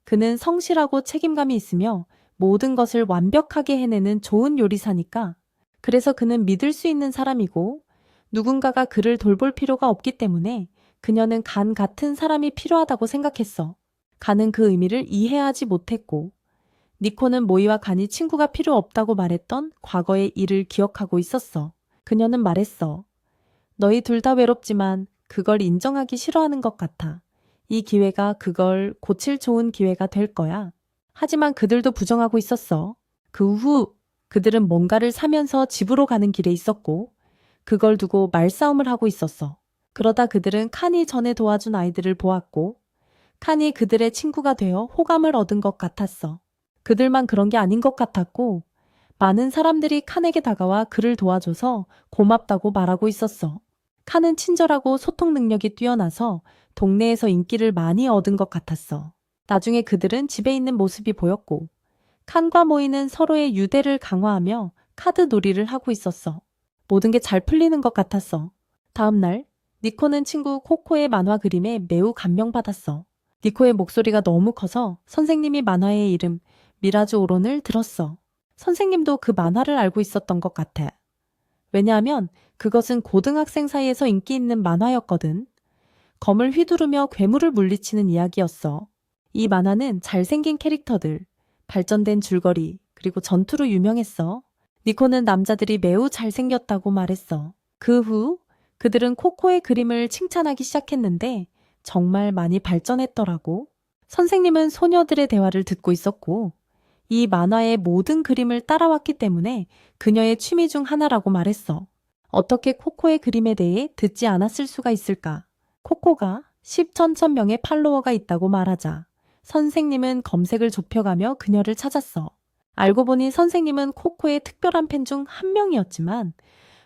그는 성실하고 책임감이 있으며 모든 것을 완벽하게 해내는 좋은 요리사니까. 그래서 그는 믿을 수 있는 사람이고 누군가가 그를 돌볼 필요가 없기 때문에 그녀는 간 같은 사람이 필요하다고 생각했어. 간은 그 의미를 이해하지 못했고 니코는 모이와 간이 친구가 필요 없다고 말했던 과거의 일을 기억하고 있었어. 그녀는 말했어. 너희 둘 다 외롭지만 그걸 인정하기 싫어하는 것 같아. 이 기회가 그걸 고칠 좋은 기회가 될 거야. 하지만 그들도 부정하고 있었어. 그 후 그들은 뭔가를 사면서 집으로 가는 길에 있었고 그걸 두고 말싸움을 하고 있었어. 그러다 그들은 칸이 전에 도와준 아이들을 보았고 칸이 그들의 친구가 되어 호감을 얻은 것 같았어. 그들만 그런 게 아닌 것 같았고 많은 사람들이 칸에게 다가와 그를 도와줘서 고맙다고 말하고 있었어. 칸은 친절하고 소통 능력이 뛰어나서 동네에서 인기를 많이 얻은 것 같았어. 나중에 그들은 집에 있는 모습이 보였고 칸과 모이는 서로의 유대를 강화하며 카드 놀이를 하고 있었어. 모든 게 잘 풀리는 것 같았어. 다음 날 니코는 친구 코코의 만화 그림에 매우 감명받았어. 니코의 목소리가 너무 커서 선생님이 만화의 이름 미라주 오론을 들었어. 선생님도 그 만화를 알고 있었던 것 같아. 왜냐하면 그것은 고등학생 사이에서 인기 있는 만화였거든. 검을 휘두르며 괴물을 물리치는 이야기였어. 이 만화는 잘생긴 캐릭터들, 발전된 줄거리, 그리고 전투로 유명했어. 니코는 남자들이 매우 잘생겼다고 말했어. 그 후 그들은 코코의 그림을 칭찬하기 시작했는데 정말 많이 발전했더라고. 선생님은 소녀들의 대화를 듣고 있었고 이 만화의 모든 그림을 따라왔기 때문에 그녀의 취미 중 하나라고 말했어. 어떻게 코코의 그림에 대해 듣지 않았을 수가 있을까? 코코가 10천천 명의 팔로워가 있다고 말하자 선생님은 검색을 좁혀가며 그녀를 찾았어. 알고 보니 선생님은 코코의 특별한 팬 중 한 명이었지만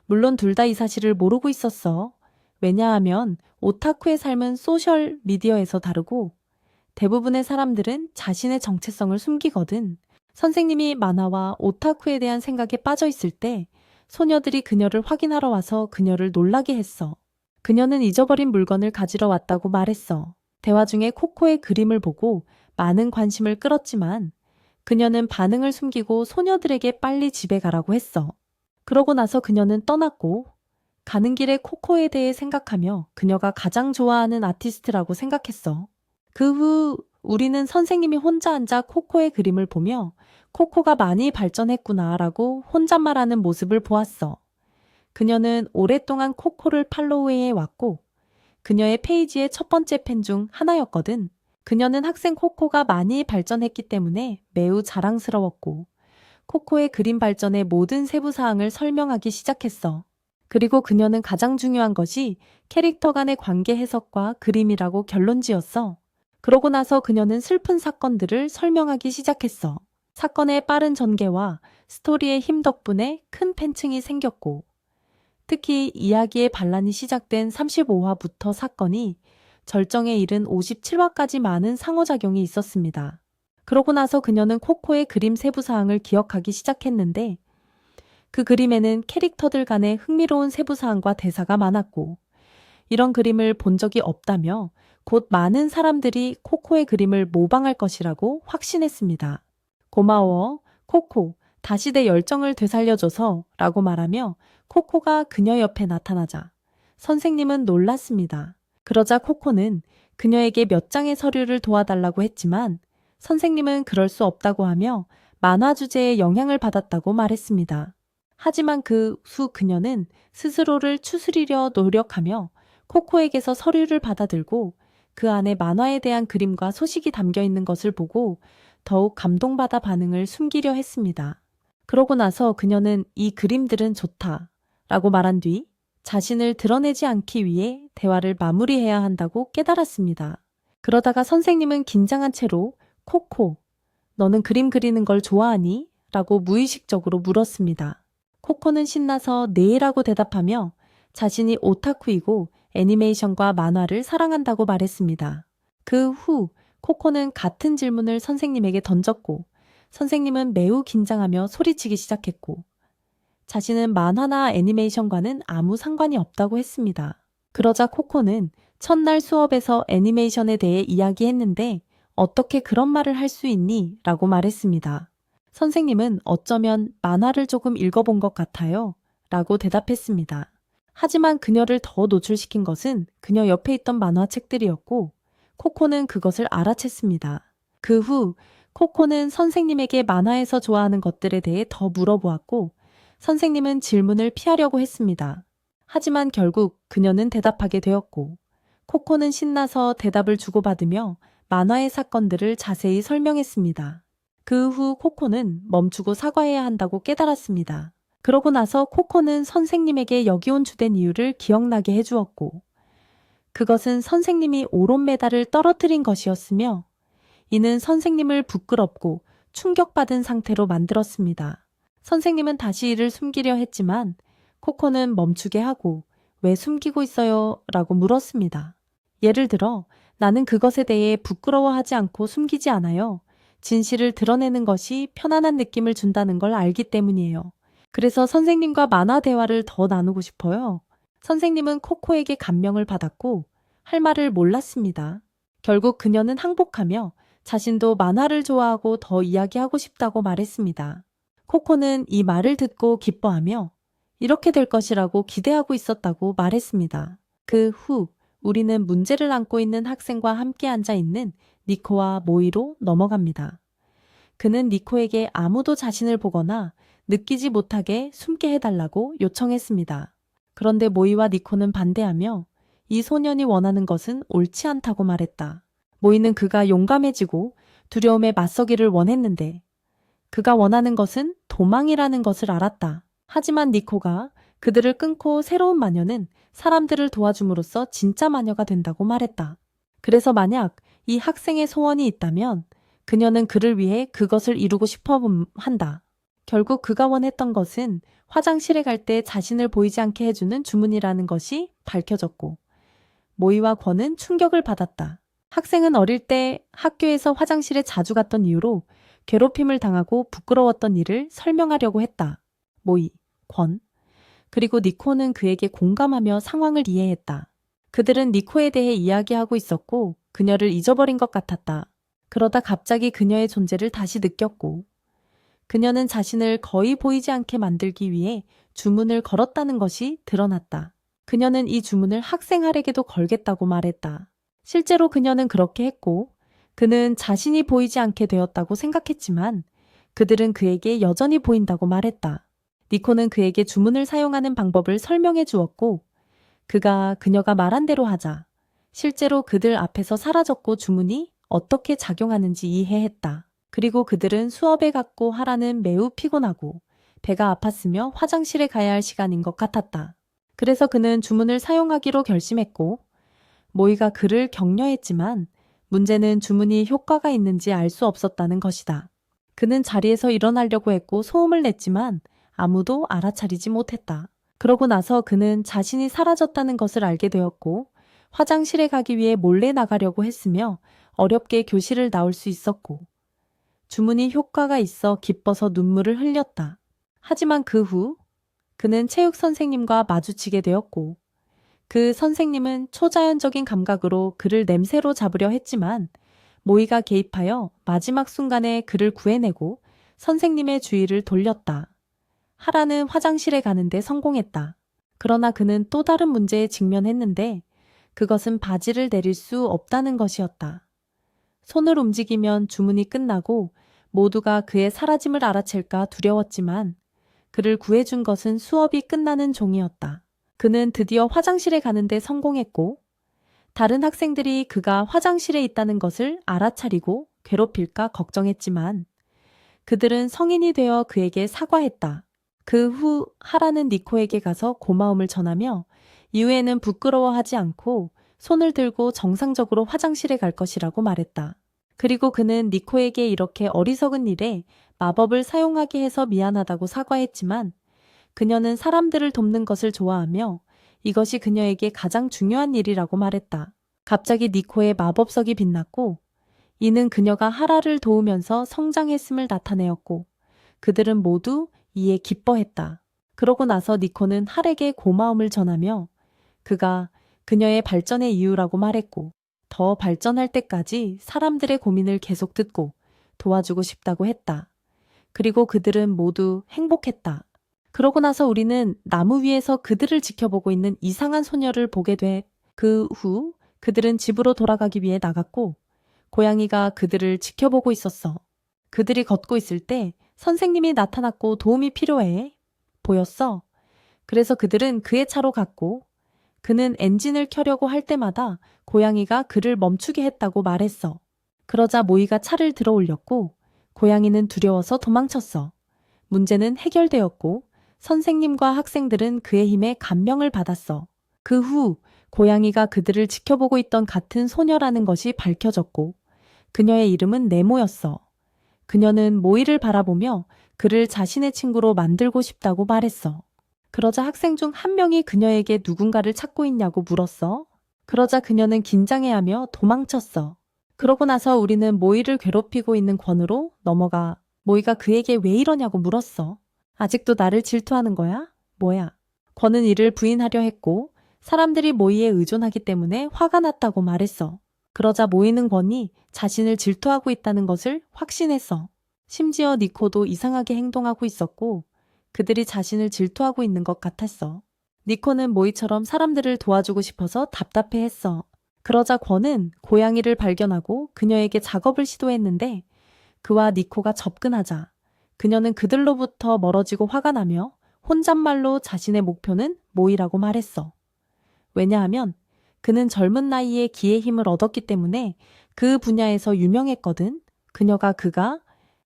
물론 둘 다 이 사실을 모르고 있었어. 왜냐하면 오타쿠의 삶은 소셜 미디어에서 다르고 대부분의 사람들은 자신의 정체성을 숨기거든. 선생님이 만화와 오타쿠에 대한 생각에 빠져 있을 때 소녀들이 그녀를 확인하러 와서 그녀를 놀라게 했어. 그녀는 잊어버린 물건을 가지러 왔다고 말했어. 대화 중에 코코의 그림을 보고 많은 관심을 끌었지만 그녀는 반응을 숨기고 소녀들에게 빨리 집에 가라고 했어. 그러고 나서 그녀는 떠났고 가는 길에 코코에 대해 생각하며 그녀가 가장 좋아하는 아티스트라고 생각했어. 그 후 우리는 선생님이 혼자 앉아 코코의 그림을 보며 코코가 많이 발전했구나라고 혼잣말하는 모습을 보았어. 그녀는 오랫동안 코코를 팔로우해 왔고 그녀의 페이지의 첫 번째 팬 중 하나였거든. 그녀는 학생 코코가 많이 발전했기 때문에 매우 자랑스러웠고 코코의 그림 발전의 모든 세부 사항을 설명하기 시작했어. 그리고 그녀는 가장 중요한 것이 캐릭터 간의 관계 해석과 그림이라고 결론지었어. 그러고 나서 그녀는 슬픈 사건들을 설명하기 시작했어. 사건의 빠른 전개와 스토리의 힘 덕분에 큰 팬층이 생겼고 특히 이야기의 반란이 시작된 35화부터 사건이 절정에 이른 57화까지 많은 상호작용이 있었습니다. 그러고 나서 그녀는 코코의 그림 세부 사항을 기억하기 시작했는데 그 그림에는 캐릭터들 간의 흥미로운 세부 사항과 대사가 많았고 이런 그림을 본 적이 없다며 곧 많은 사람들이 코코의 그림을 모방할 것이라고 확신했습니다. 고마워, 코코. 다시 내 열정을 되살려줘서 라고 말하며 코코가 그녀 옆에 나타나자 선생님은 놀랐습니다. 그러자 코코는 그녀에게 몇 장의 서류를 도와달라고 했지만 선생님은 그럴 수 없다고 하며 만화 주제에 영향을 받았다고 말했습니다. 하지만 그 후 그녀는 스스로를 추스리려 노력하며 코코에게서 서류를 받아들고 그 안에 만화에 대한 그림과 소식이 담겨 있는 것을 보고 더욱 감동받아 반응을 숨기려 했습니다. 그러고 나서 그녀는 이 그림들은 좋다 라고 말한 뒤 자신을 드러내지 않기 위해 대화를 마무리해야 한다고 깨달았습니다. 그러다가 선생님은 긴장한 채로 코코, 너는 그림 그리는 걸 좋아하니? 라고 무의식적으로 물었습니다. 코코는 신나서 네라고 대답하며 자신이 오타쿠이고 애니메이션과 만화를 사랑한다고 말했습니다. 그 후 코코는 같은 질문을 선생님에게 던졌고 선생님은 매우 긴장하며 소리치기 시작했고 자신은 만화나 애니메이션과는 아무 상관이 없다고 했습니다. 그러자 코코는 첫날 수업에서 애니메이션에 대해 이야기했는데 어떻게 그런 말을 할 수 있니? 라고 말했습니다. 선생님은 어쩌면 만화를 조금 읽어본 것 같아요. 라고 대답했습니다. 하지만 그녀를 더 노출시킨 것은 그녀 옆에 있던 만화책들이었고 코코는 그것을 알아챘습니다. 그 후 코코는 선생님에게 만화에서 좋아하는 것들에 대해 더 물어보았고 선생님은 질문을 피하려고 했습니다. 하지만 결국 그녀는 대답하게 되었고 코코는 신나서 대답을 주고받으며 만화의 사건들을 자세히 설명했습니다. 그 후 코코는 멈추고 사과해야 한다고 깨달았습니다. 그러고 나서 코코는 선생님에게 여기 온 주된 이유를 기억나게 해주었고, 그것은 선생님이 오롯메달을 떨어뜨린 것이었으며, 이는 선생님을 부끄럽고 충격받은 상태로 만들었습니다. 선생님은 다시 이를 숨기려 했지만 코코는 멈추게 하고 왜 숨기고 있어요? 라고 물었습니다. 예를 들어 나는 그것에 대해 부끄러워하지 않고 숨기지 않아요. 진실을 드러내는 것이 편안한 느낌을 준다는 걸 알기 때문이에요. 그래서 선생님과 만화 대화를 더 나누고 싶어요. 선생님은 코코에게 감명을 받았고 할 말을 몰랐습니다. 결국 그녀는 항복하며 자신도 만화를 좋아하고 더 이야기하고 싶다고 말했습니다. 코코는 이 말을 듣고 기뻐하며 이렇게 될 것이라고 기대하고 있었다고 말했습니다. 그 후 우리는 문제를 안고 있는 학생과 함께 앉아 있는 니코와 모이로 넘어갑니다. 그는 니코에게 아무도 자신을 보거나 느끼지 못하게 숨게 해달라고 요청했습니다. 그런데 모이와 니코는 반대하며 이 소년이 원하는 것은 옳지 않다고 말했다. 모이는 그가 용감해지고 두려움에 맞서기를 원했는데 그가 원하는 것은 도망이라는 것을 알았다. 하지만 니코가 그들을 끊고 새로운 마녀는 사람들을 도와줌으로써 진짜 마녀가 된다고 말했다. 그래서 만약 이 학생의 소원이 있다면 그녀는 그를 위해 그것을 이루고 싶어 한다. 결국 그가 원했던 것은 화장실에 갈 때 자신을 보이지 않게 해주는 주문이라는 것이 밝혀졌고 모이와 권은 충격을 받았다. 학생은 어릴 때 학교에서 화장실에 자주 갔던 이유로 괴롭힘을 당하고 부끄러웠던 일을 설명하려고 했다. 모이, 권, 그리고 니코는 그에게 공감하며 상황을 이해했다. 그들은 니코에 대해 이야기하고 있었고 그녀를 잊어버린 것 같았다. 그러다 갑자기 그녀의 존재를 다시 느꼈고 그녀는 자신을 거의 보이지 않게 만들기 위해 주문을 걸었다는 것이 드러났다. 그녀는 이 주문을 학생 할에게도 걸겠다고 말했다. 실제로 그녀는 그렇게 했고 그는 자신이 보이지 않게 되었다고 생각했지만 그들은 그에게 여전히 보인다고 말했다. 니코는 그에게 주문을 사용하는 방법을 설명해 주었고 그녀가 말한 대로 하자 실제로 그들 앞에서 사라졌고 주문이 어떻게 작용하는지 이해했다. 그리고 그들은 수업에 갔고 하라는 매우 피곤하고 배가 아팠으며 화장실에 가야 할 시간인 것 같았다. 그래서 그는 주문을 사용하기로 결심했고 모이가 그를 격려했지만 문제는 주문이 효과가 있는지 알 수 없었다는 것이다. 그는 자리에서 일어나려고 했고 소음을 냈지만 아무도 알아차리지 못했다. 그러고 나서 그는 자신이 사라졌다는 것을 알게 되었고 화장실에 가기 위해 몰래 나가려고 했으며 어렵게 교실을 나올 수 있었고 주문이 효과가 있어 기뻐서 눈물을 흘렸다. 하지만 그 후 그는 체육 선생님과 마주치게 되었고 그 선생님은 초자연적인 감각으로 그를 냄새로 잡으려 했지만 모이가 개입하여 마지막 순간에 그를 구해내고 선생님의 주의를 돌렸다. 하라는 화장실에 가는데 성공했다. 그러나 그는 또 다른 문제에 직면했는데 그것은 바지를 내릴 수 없다는 것이었다. 손을 움직이면 주문이 끝나고 모두가 그의 사라짐을 알아챌까 두려웠지만 그를 구해준 것은 수업이 끝나는 종이었다. 그는 드디어 화장실에 가는데 성공했고 다른 학생들이 그가 화장실에 있다는 것을 알아차리고 괴롭힐까 걱정했지만 그들은 성인이 되어 그에게 사과했다. 그 후 하라는 니코에게 가서 고마움을 전하며 이후에는 부끄러워하지 않고 손을 들고 정상적으로 화장실에 갈 것이라고 말했다. 그리고 그는 니코에게 이렇게 어리석은 일에 마법을 사용하게 해서 미안하다고 사과했지만 그녀는 사람들을 돕는 것을 좋아하며 이것이 그녀에게 가장 중요한 일이라고 말했다. 갑자기 니코의 마법석이 빛났고 이는 그녀가 하라를 도우면서 성장했음을 나타내었고 그들은 모두 이에 기뻐했다. 그러고 나서 니코는 할에게 고마움을 전하며 그가 그녀의 발전의 이유라고 말했고 더 발전할 때까지 사람들의 고민을 계속 듣고 도와주고 싶다고 했다. 그리고 그들은 모두 행복했다. 그러고 나서 우리는 나무 위에서 그들을 지켜보고 있는 이상한 소녀를 보게 돼. 그 후 그들은 집으로 돌아가기 위해 나갔고 고양이가 그들을 지켜보고 있었어. 그들이 걷고 있을 때 선생님이 나타났고 도움이 필요해 보였어. 그래서 그들은 그의 차로 갔고 그는 엔진을 켜려고 할 때마다 고양이가 그를 멈추게 했다고 말했어. 그러자 모이가 차를 들어 올렸고 고양이는 두려워서 도망쳤어. 문제는 해결되었고 선생님과 학생들은 그의 힘에 감명을 받았어. 그 후 고양이가 그들을 지켜보고 있던 같은 소녀라는 것이 밝혀졌고 그녀의 이름은 네모였어. 그녀는 모이를 바라보며 그를 자신의 친구로 만들고 싶다고 말했어. 그러자 학생 중 한 명이 그녀에게 누군가를 찾고 있냐고 물었어. 그러자 그녀는 긴장해하며 도망쳤어. 그러고 나서 우리는 모이를 괴롭히고 있는 권으로 넘어가 모이가 그에게 왜 이러냐고 물었어. 아직도 나를 질투하는 거야? 뭐야? 권은 이를 부인하려 했고 사람들이 모이에 의존하기 때문에 화가 났다고 말했어. 그러자 모이는 권이 자신을 질투하고 있다는 것을 확신했어. 심지어 니코도 이상하게 행동하고 있었고 그들이 자신을 질투하고 있는 것 같았어. 니코는 모이처럼 사람들을 도와주고 싶어서 답답해했어. 그러자 권은 고양이를 발견하고 그녀에게 작업을 시도했는데 그와 니코가 접근하자 그녀는 그들로부터 멀어지고 화가 나며 혼잣말로 자신의 목표는 모이라고 말했어. 왜냐하면 그는 젊은 나이에 기의 힘을 얻었기 때문에 그 분야에서 유명했거든. 그가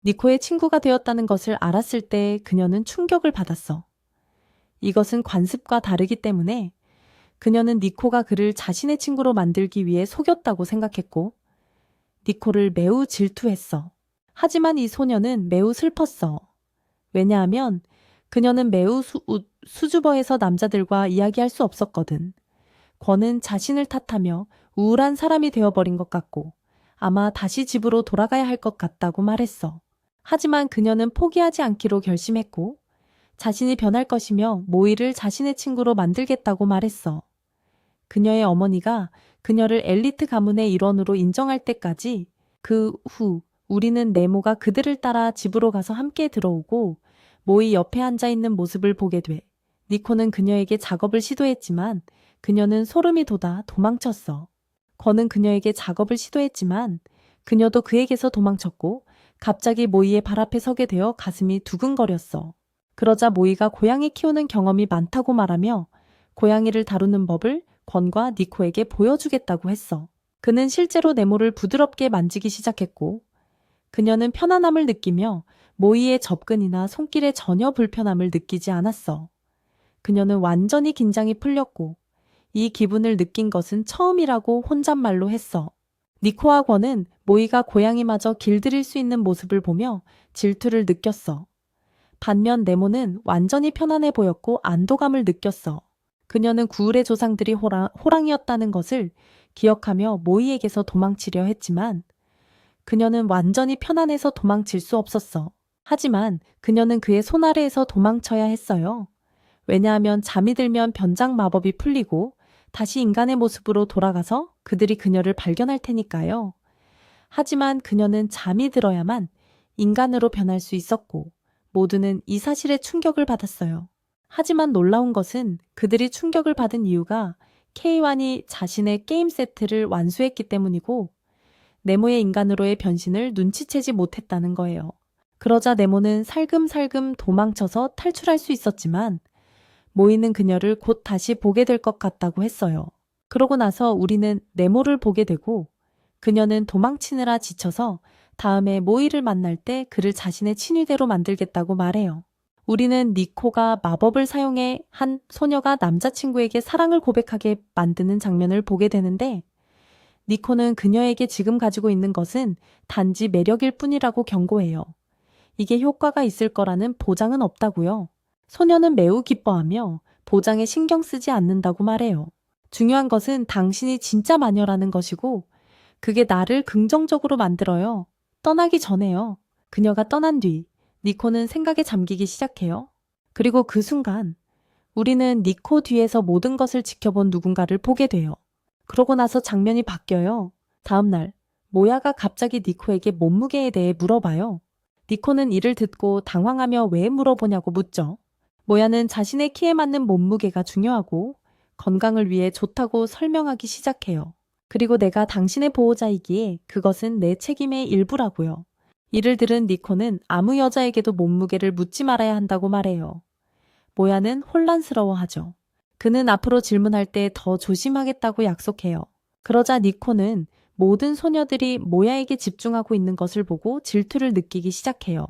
니코의 친구가 되었다는 것을 알았을 때 그녀는 충격을 받았어. 이것은 관습과 다르기 때문에 그녀는 니코가 그를 자신의 친구로 만들기 위해 속였다고 생각했고 니코를 매우 질투했어. 하지만 이 소녀는 매우 슬펐어. 왜냐하면 그녀는 매우 수줍어해서 남자들과 이야기할 수 없었거든. 권은 자신을 탓하며 우울한 사람이 되어버린 것 같고 아마 다시 집으로 돌아가야 할 것 같다고 말했어. 하지만 그녀는 포기하지 않기로 결심했고 자신이 변할 것이며 모이를 자신의 친구로 만들겠다고 말했어. 그녀의 어머니가 그녀를 엘리트 가문의 일원으로 인정할 때까지 그 후 우리는 네모가 그들을 따라 집으로 가서 함께 들어오고 모이 옆에 앉아있는 모습을 보게 돼. 니코는 그녀에게 작업을 시도했지만 그녀는 소름이 돋아 도망쳤어. 권은 그녀에게 작업을 시도했지만 그녀도 그에게서 도망쳤고 갑자기 모이의 발 앞에 서게 되어 가슴이 두근거렸어. 그러자 모이가 고양이 키우는 경험이 많다고 말하며 고양이를 다루는 법을 권과 니코에게 보여주겠다고 했어. 그는 실제로 네모를 부드럽게 만지기 시작했고 그녀는 편안함을 느끼며 모이의 접근이나 손길에 전혀 불편함을 느끼지 않았어. 그녀는 완전히 긴장이 풀렸고 이 기분을 느낀 것은 처음이라고 혼잣말로 했어. 니코와 권은 모이가 고양이마저 길들일 수 있는 모습을 보며 질투를 느꼈어. 반면 네모는 완전히 편안해 보였고 안도감을 느꼈어. 그녀는 구울의 조상들이 호랑이였다는 것을 기억하며 모이에게서 도망치려 했지만 그녀는 완전히 편안해서 도망칠 수 없었어. 하지만 그녀는 그의 손 아래에서 도망쳐야 했어요. 왜냐하면 잠이 들면 변장 마법이 풀리고 다시 인간의 모습으로 돌아가서 그들이 그녀를 발견할 테니까요. 하지만 그녀는 잠이 들어야만 인간으로 변할 수 있었고 모두는 이 사실에 충격을 받았어요. 하지만 놀라운 것은 그들이 충격을 받은 이유가 K1이 자신의 게임 세트를 완수했기 때문이고 네모의 인간으로의 변신을 눈치채지 못했다는 거예요. 그러자 네모는 살금살금 도망쳐서 탈출할 수 있었지만 모이는 그녀를 곧 다시 보게 될 것 같다고 했어요. 그러고 나서 우리는 네모를 보게 되고 그녀는 도망치느라 지쳐서 다음에 모이를 만날 때 그를 자신의 친위대로 만들겠다고 말해요. 우리는 니코가 마법을 사용해 한 소녀가 남자친구에게 사랑을 고백하게 만드는 장면을 보게 되는데 니코는 그녀에게 지금 가지고 있는 것은 단지 매력일 뿐이라고 경고해요. 이게 효과가 있을 거라는 보장은 없다고요. 소녀는 매우 기뻐하며 보장에 신경 쓰지 않는다고 말해요. 중요한 것은 당신이 진짜 마녀라는 것이고 그게 나를 긍정적으로 만들어요. 떠나기 전에요. 그녀가 떠난 뒤 니코는 생각에 잠기기 시작해요. 그리고 그 순간 우리는 니코 뒤에서 모든 것을 지켜본 누군가를 보게 돼요. 그러고 나서 장면이 바뀌어요. 다음날 모야가 갑자기 니코에게 몸무게에 대해 물어봐요. 니코는 이를 듣고 당황하며 왜 물어보냐고 묻죠. 모야는 자신의 키에 맞는 몸무게가 중요하고 건강을 위해 좋다고 설명하기 시작해요. 그리고 내가 당신의 보호자이기에 그것은 내 책임의 일부라고요. 이를 들은 니코는 아무 여자에게도 몸무게를 묻지 말아야 한다고 말해요. 모야는 혼란스러워하죠. 그는 앞으로 질문할 때 더 조심하겠다고 약속해요. 그러자 니코는 모든 소녀들이 모야에게 집중하고 있는 것을 보고 질투를 느끼기 시작해요.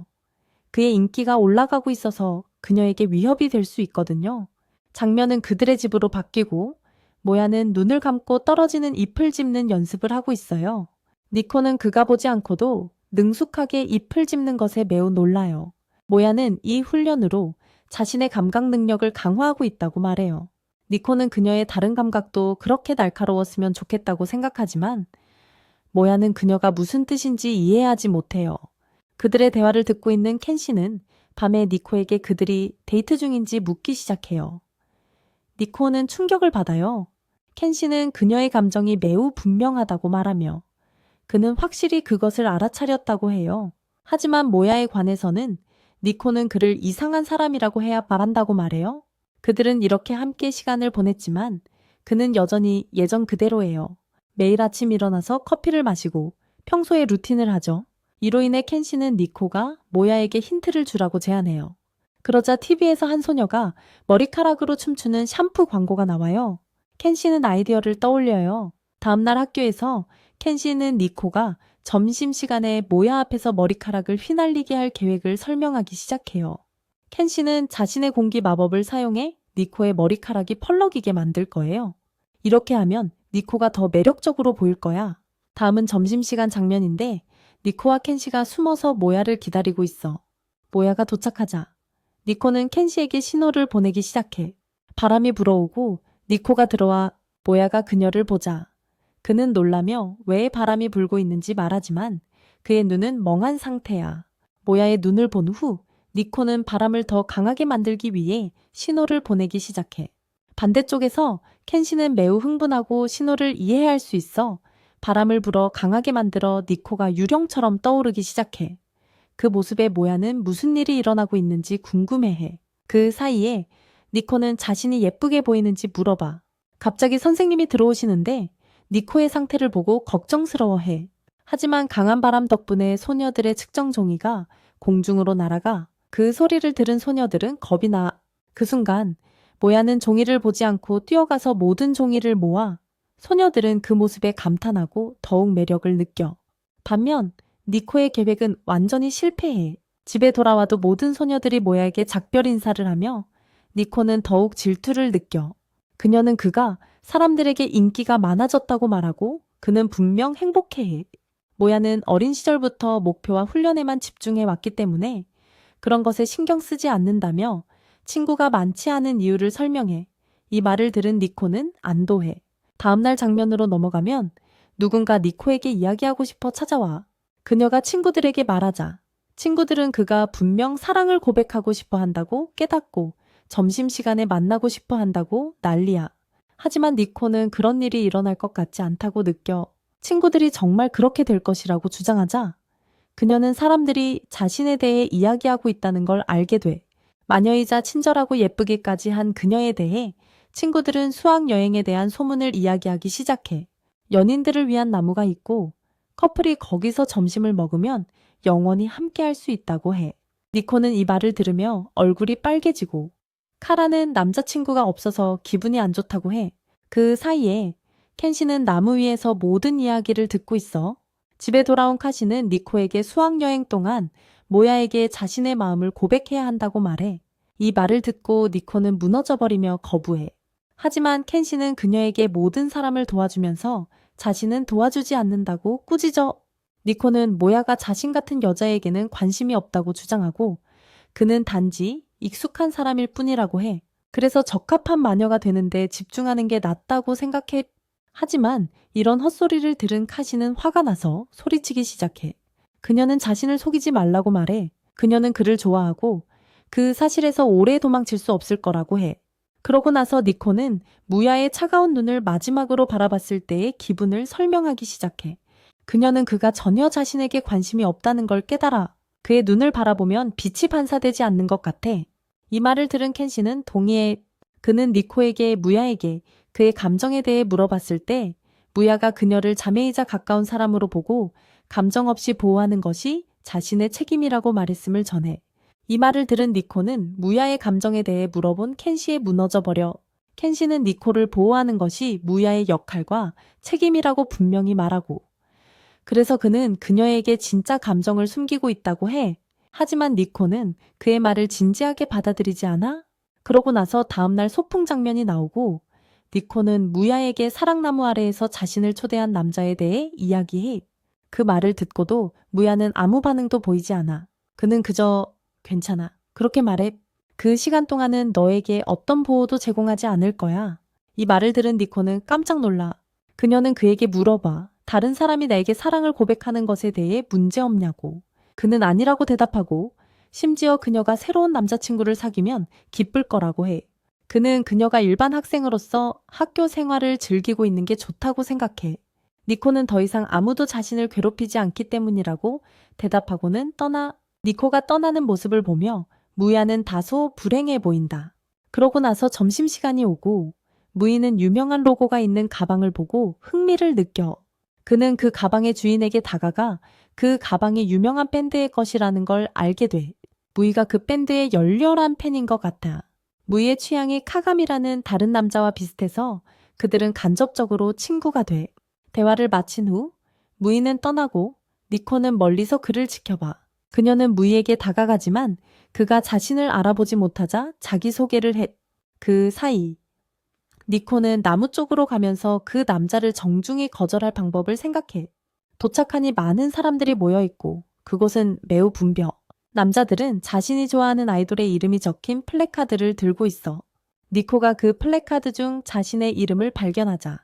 그의 인기가 올라가고 있어서 그녀에게 위협이 될 수 있거든요. 장면은 그들의 집으로 바뀌고 모야는 눈을 감고 떨어지는 잎을 짚는 연습을 하고 있어요. 니코는 그가 보지 않고도 능숙하게 잎을 짚는 것에 매우 놀라요. 모야는 이 훈련으로 자신의 감각 능력을 강화하고 있다고 말해요. 니코는 그녀의 다른 감각도 그렇게 날카로웠으면 좋겠다고 생각하지만 모야는 그녀가 무슨 뜻인지 이해하지 못해요. 그들의 대화를 듣고 있는 켄 씨는 밤에 니코에게 그들이 데이트 중인지 묻기 시작해요. 니코는 충격을 받아요. 켄 씨는 그녀의 감정이 매우 분명하다고 말하며 그는 확실히 그것을 알아차렸다고 해요. 하지만 모야에 관해서는 니코는 그를 이상한 사람이라고 해야 말한다고 말해요. 그들은 이렇게 함께 시간을 보냈지만 그는 여전히 예전 그대로예요. 매일 아침 일어나서 커피를 마시고 평소에 루틴을 하죠. 이로 인해 켄 씨는 니코가 모야에게 힌트를 주라고 제안해요. 그러자 TV에서 한 소녀가 머리카락으로 춤추는 샴푸 광고가 나와요. 켄 씨는 아이디어를 떠올려요. 다음날 학교에서 켄 씨는 니코가 점심시간에 모야 앞에서 머리카락을 휘날리게 할 계획을 설명하기 시작해요. 켄 씨는 자신의 공기 마법을 사용해 니코의 머리카락이 펄럭이게 만들 거예요. 이렇게 하면 니코가 더 매력적으로 보일 거야. 다음은 점심시간 장면인데 니코와 켄 씨가 숨어서 모야를 기다리고 있어. 모야가 도착하자 니코는 켄 씨에게 신호를 보내기 시작해. 바람이 불어오고 니코가 들어와 모야가 그녀를 보자. 그는 놀라며 왜 바람이 불고 있는지 말하지만 그의 눈은 멍한 상태야. 모야의 눈을 본 후 니코는 바람을 더 강하게 만들기 위해 신호를 보내기 시작해. 반대쪽에서 켄 씨는 매우 흥분하고 신호를 이해할 수 있어 바람을 불어 강하게 만들어 니코가 유령처럼 떠오르기 시작해. 그 모습에 모야는 무슨 일이 일어나고 있는지 궁금해해. 그 사이에 니코는 자신이 예쁘게 보이는지 물어봐. 갑자기 선생님이 들어오시는데 니코의 상태를 보고 걱정스러워해. 하지만 강한 바람 덕분에 소녀들의 측정 종이가 공중으로 날아가 그 소리를 들은 소녀들은 겁이 나. 그 순간 모야는 종이를 보지 않고 뛰어가서 모든 종이를 모아 소녀들은 그 모습에 감탄하고 더욱 매력을 느껴. 반면 니코의 계획은 완전히 실패해. 집에 돌아와도 모든 소녀들이 모야에게 작별 인사를 하며 니코는 더욱 질투를 느껴. 그녀는 그가 사람들에게 인기가 많아졌다고 말하고 그는 분명 행복해해. 모야는 어린 시절부터 목표와 훈련에만 집중해 왔기 때문에 그런 것에 신경 쓰지 않는다며 친구가 많지 않은 이유를 설명해. 이 말을 들은 니코는 안도해. 다음날 장면으로 넘어가면 누군가 니코에게 이야기하고 싶어 찾아와. 그녀가 친구들에게 말하자 친구들은 그가 분명 사랑을 고백하고 싶어 한다고 깨닫고 점심시간에 만나고 싶어 한다고 난리야. 하지만 니코는 그런 일이 일어날 것 같지 않다고 느껴. 친구들이 정말 그렇게 될 것이라고 주장하자 그녀는 사람들이 자신에 대해 이야기하고 있다는 걸 알게 돼. 마녀이자 친절하고 예쁘기까지 한 그녀에 대해 친구들은 수학여행에 대한 소문을 이야기하기 시작해. 연인들을 위한 나무가 있고 커플이 거기서 점심을 먹으면 영원히 함께할 수 있다고 해. 니코는 이 말을 들으며 얼굴이 빨개지고 카라는 남자친구가 없어서 기분이 안 좋다고 해. 그 사이에 켄 씨는 나무 위에서 모든 이야기를 듣고 있어. 집에 돌아온 카시는 니코에게 수학여행 동안 모야에게 자신의 마음을 고백해야 한다고 말해. 이 말을 듣고 니코는 무너져버리며 거부해. 하지만 켄 씨는 그녀에게 모든 사람을 도와주면서 자신은 도와주지 않는다고 꾸짖어. 니코는 모야가 자신 같은 여자에게는 관심이 없다고 주장하고 그는 단지 익숙한 사람일 뿐이라고 해. 그래서 적합한 마녀가 되는데 집중하는 게 낫다고 생각해. 하지만 이런 헛소리를 들은 카시는 화가 나서 소리치기 시작해. 그녀는 자신을 속이지 말라고 말해. 그녀는 그를 좋아하고 그 사실에서 오래 도망칠 수 없을 거라고 해. 그러고 나서 니코는 무야의 차가운 눈을 마지막으로 바라봤을 때의 기분을 설명하기 시작해. 그녀는 그가 전혀 자신에게 관심이 없다는 걸 깨달아. 그의 눈을 바라보면 빛이 반사되지 않는 것 같아. 이 말을 들은 켄 씨는 동의해. 그는 니코에게 무야에게 그의 감정에 대해 물어봤을 때 무야가 그녀를 자매이자 가까운 사람으로 보고 감정 없이 보호하는 것이 자신의 책임이라고 말했음을 전해. 이 말을 들은 니코는 무야의 감정에 대해 물어본 켄 씨에 무너져버려. 켄 씨는 니코를 보호하는 것이 무야의 역할과 책임이라고 분명히 말하고 그래서 그는 그녀에게 진짜 감정을 숨기고 있다고 해. 하지만 니코는 그의 말을 진지하게 받아들이지 않아? 그러고 나서 다음날 소풍 장면이 나오고 니코는 무야에게 사랑나무 아래에서 자신을 초대한 남자에 대해 이야기해. 그 말을 듣고도 무야는 아무 반응도 보이지 않아. 그는 그저 괜찮아. 그렇게 말해. 그 시간 동안은 너에게 어떤 보호도 제공하지 않을 거야. 이 말을 들은 니코는 깜짝 놀라. 그녀는 그에게 물어봐. 다른 사람이 나에게 사랑을 고백하는 것에 대해 문제 없냐고. 그는 아니라고 대답하고 심지어 그녀가 새로운 남자친구를 사귀면 기쁠 거라고 해. 그는 그녀가 일반 학생으로서 학교 생활을 즐기고 있는 게 좋다고 생각해. 니코는 더 이상 아무도 자신을 괴롭히지 않기 때문이라고 대답하고는 니코가 떠나는 모습을 보며 무야는 다소 불행해 보인다. 그러고 나서 점심시간이 오고 무이는 유명한 로고가 있는 가방을 보고 흥미를 느껴. 그는 그 가방의 주인에게 다가가 그 가방이 유명한 밴드의 것이라는 걸 알게 돼. 무이가 그 밴드의 열렬한 팬인 것 같아. 무이의 취향이 카감이라는 다른 남자와 비슷해서 그들은 간접적으로 친구가 돼. 대화를 마친 후 무이는 떠나고 니코는 멀리서 그를 지켜봐. 그녀는 무이에게 다가가지만 그가 자신을 알아보지 못하자 자기소개를 해. 그 사이 니코는 나무 쪽으로 가면서 그 남자를 정중히 거절할 방법을 생각해. 도착하니 많은 사람들이 모여있고 그곳은 매우 붐벼. 남자들은 자신이 좋아하는 아이돌의 이름이 적힌 플래카드를 들고 있어. 니코가 그 플래카드 중 자신의 이름을 발견하자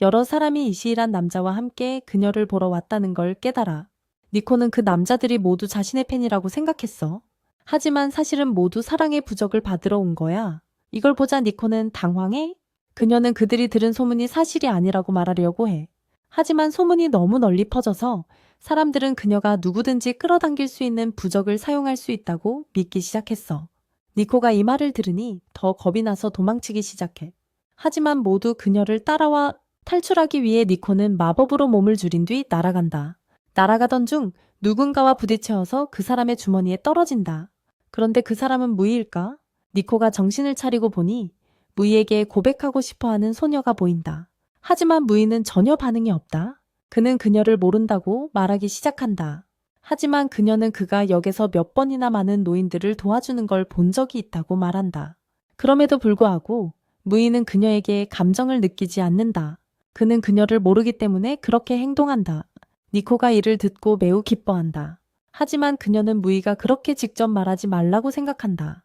여러 사람이 이시일한 남자와 함께 그녀를 보러 왔다는 걸 깨달아. 니코는 그 남자들이 모두 자신의 팬이라고 생각했어. 하지만 사실은 모두 사랑의 부적을 받으러 온 거야. 이걸 보자 니코는 당황해. 그녀는 그들이 들은 소문이 사실이 아니라고 말하려고 해. 하지만 소문이 너무 널리 퍼져서 사람들은 그녀가 누구든지 끌어당길 수 있는 부적을 사용할 수 있다고 믿기 시작했어. 니코가 이 말을 들으니 더 겁이 나서 도망치기 시작해. 하지만 모두 그녀를 따라와 탈출하기 위해 니코는 마법으로 몸을 줄인 뒤 날아간다. 날아가던 중 누군가와 부딪혀서 그 사람의 주머니에 떨어진다. 그런데 그 사람은 무이일까? 니코가 정신을 차리고 보니 무이에게 고백하고 싶어하는 소녀가 보인다. 하지만 무이는 전혀 반응이 없다. 그는 그녀를 모른다고 말하기 시작한다. 하지만 그녀는 그가 역에서 몇 번이나 많은 노인들을 도와주는 걸 본 적이 있다고 말한다. 그럼에도 불구하고 무이는 그녀에게 감정을 느끼지 않는다. 그는 그녀를 모르기 때문에 그렇게 행동한다. 니코가 이를 듣고 매우 기뻐한다. 하지만 그녀는 무이가 그렇게 직접 말하지 말라고 생각한다.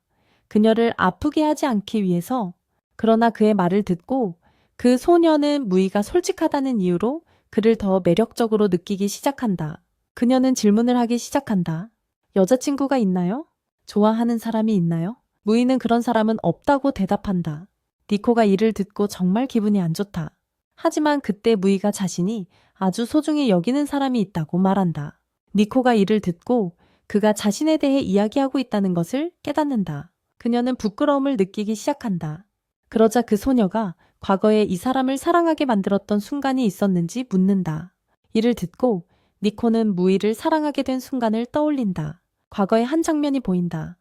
그녀를 아프게 하지 않기 위해서. 그러나 그의 말을 듣고 그 소녀는 무이가 솔직하다는 이유로 그를 더 매력적으로 느끼기 시작한다. 그녀는 질문을 하기 시작한다. 여자친구가 있나요? 좋아하는 사람이 있나요? 무이는 그런 사람은 없다고 대답한다. 니코가 이를 듣고 정말 기분이 안 좋다. 하지만 그때 무이가 자신이 아주 소중히 여기는 사람이 있다고 말한다. 니코가 이를 듣고 그가 자신에 대해 이야기하고 있다는 것을 깨닫는다. 그녀는 부끄러움을 느끼기 시작한다. 그러자 그 소녀가 과거에 이 사람을 사랑하게 만들었던 순간이 있었는지 묻는다. 이를 듣고 니코는 무이를 사랑하게 된 순간을 떠올린다. 과거의 한 장면이 보인다.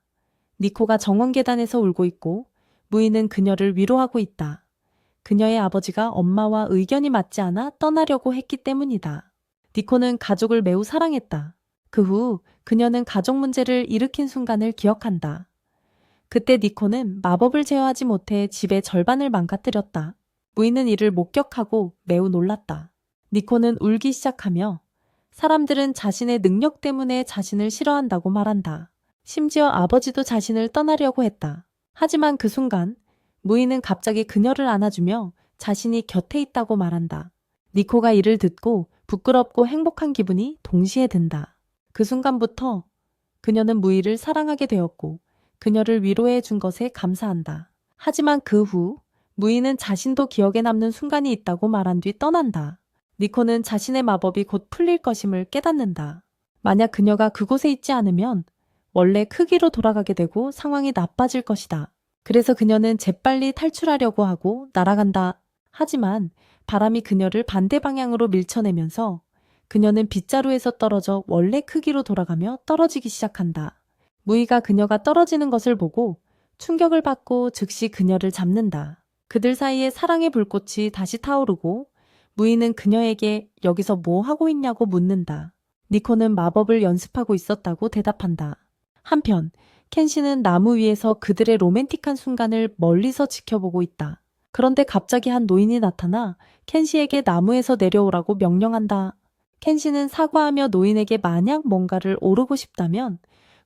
니코가 정원계단에서 울고 있고 무이는 그녀를 위로하고 있다. 그녀의 아버지가 엄마와 의견이 맞지 않아 떠나려고 했기 때문이다. 니코는 가족을 매우 사랑했다. 그 후 그녀는 가족 문제를 일으킨 순간을 기억한다. 그때 니코는 마법을 제어하지 못해 집의 절반을 망가뜨렸다. 무이는 이를 목격하고 매우 놀랐다. 니코는 울기 시작하며 사람들은 자신의 능력 때문에 자신을 싫어한다고 말한다. 심지어 아버지도 자신을 떠나려고 했다. 하지만 그 순간 무이는 갑자기 그녀를 안아주며 자신이 곁에 있다고 말한다. 니코가 이를 듣고 부끄럽고 행복한 기분이 동시에 든다. 그 순간부터 그녀는 무이를 사랑하게 되었고 그녀를 위로해 준 것에 감사한다. 하지만 그 후 무이는 자신도 기억에 남는 순간이 있다고 말한 뒤 떠난다. 니코는 자신의 마법이 곧 풀릴 것임을 깨닫는다. 만약 그녀가 그곳에 있지 않으면 원래 크기로 돌아가게 되고 상황이 나빠질 것이다. 그래서 그녀는 재빨리 탈출하려고 하고 날아간다. 하지만 바람이 그녀를 반대 방향으로 밀쳐내면서 그녀는 빗자루에서 떨어져 원래 크기로 돌아가며 떨어지기 시작한다. 무이가 그녀가 떨어지는 것을 보고 충격을 받고 즉시 그녀를 잡는다. 그들 사이에 사랑의 불꽃이 다시 타오르고 무이는 그녀에게 여기서 뭐 하고 있냐고 묻는다. 니코는 마법을 연습하고 있었다고 대답한다. 한편 켄시는 나무 위에서 그들의 로맨틱한 순간을 멀리서 지켜보고 있다. 그런데 갑자기 한 노인이 나타나 켄시에게 나무에서 내려오라고 명령한다. 켄시는 사과하며 노인에게 만약 뭔가를 오르고 싶다면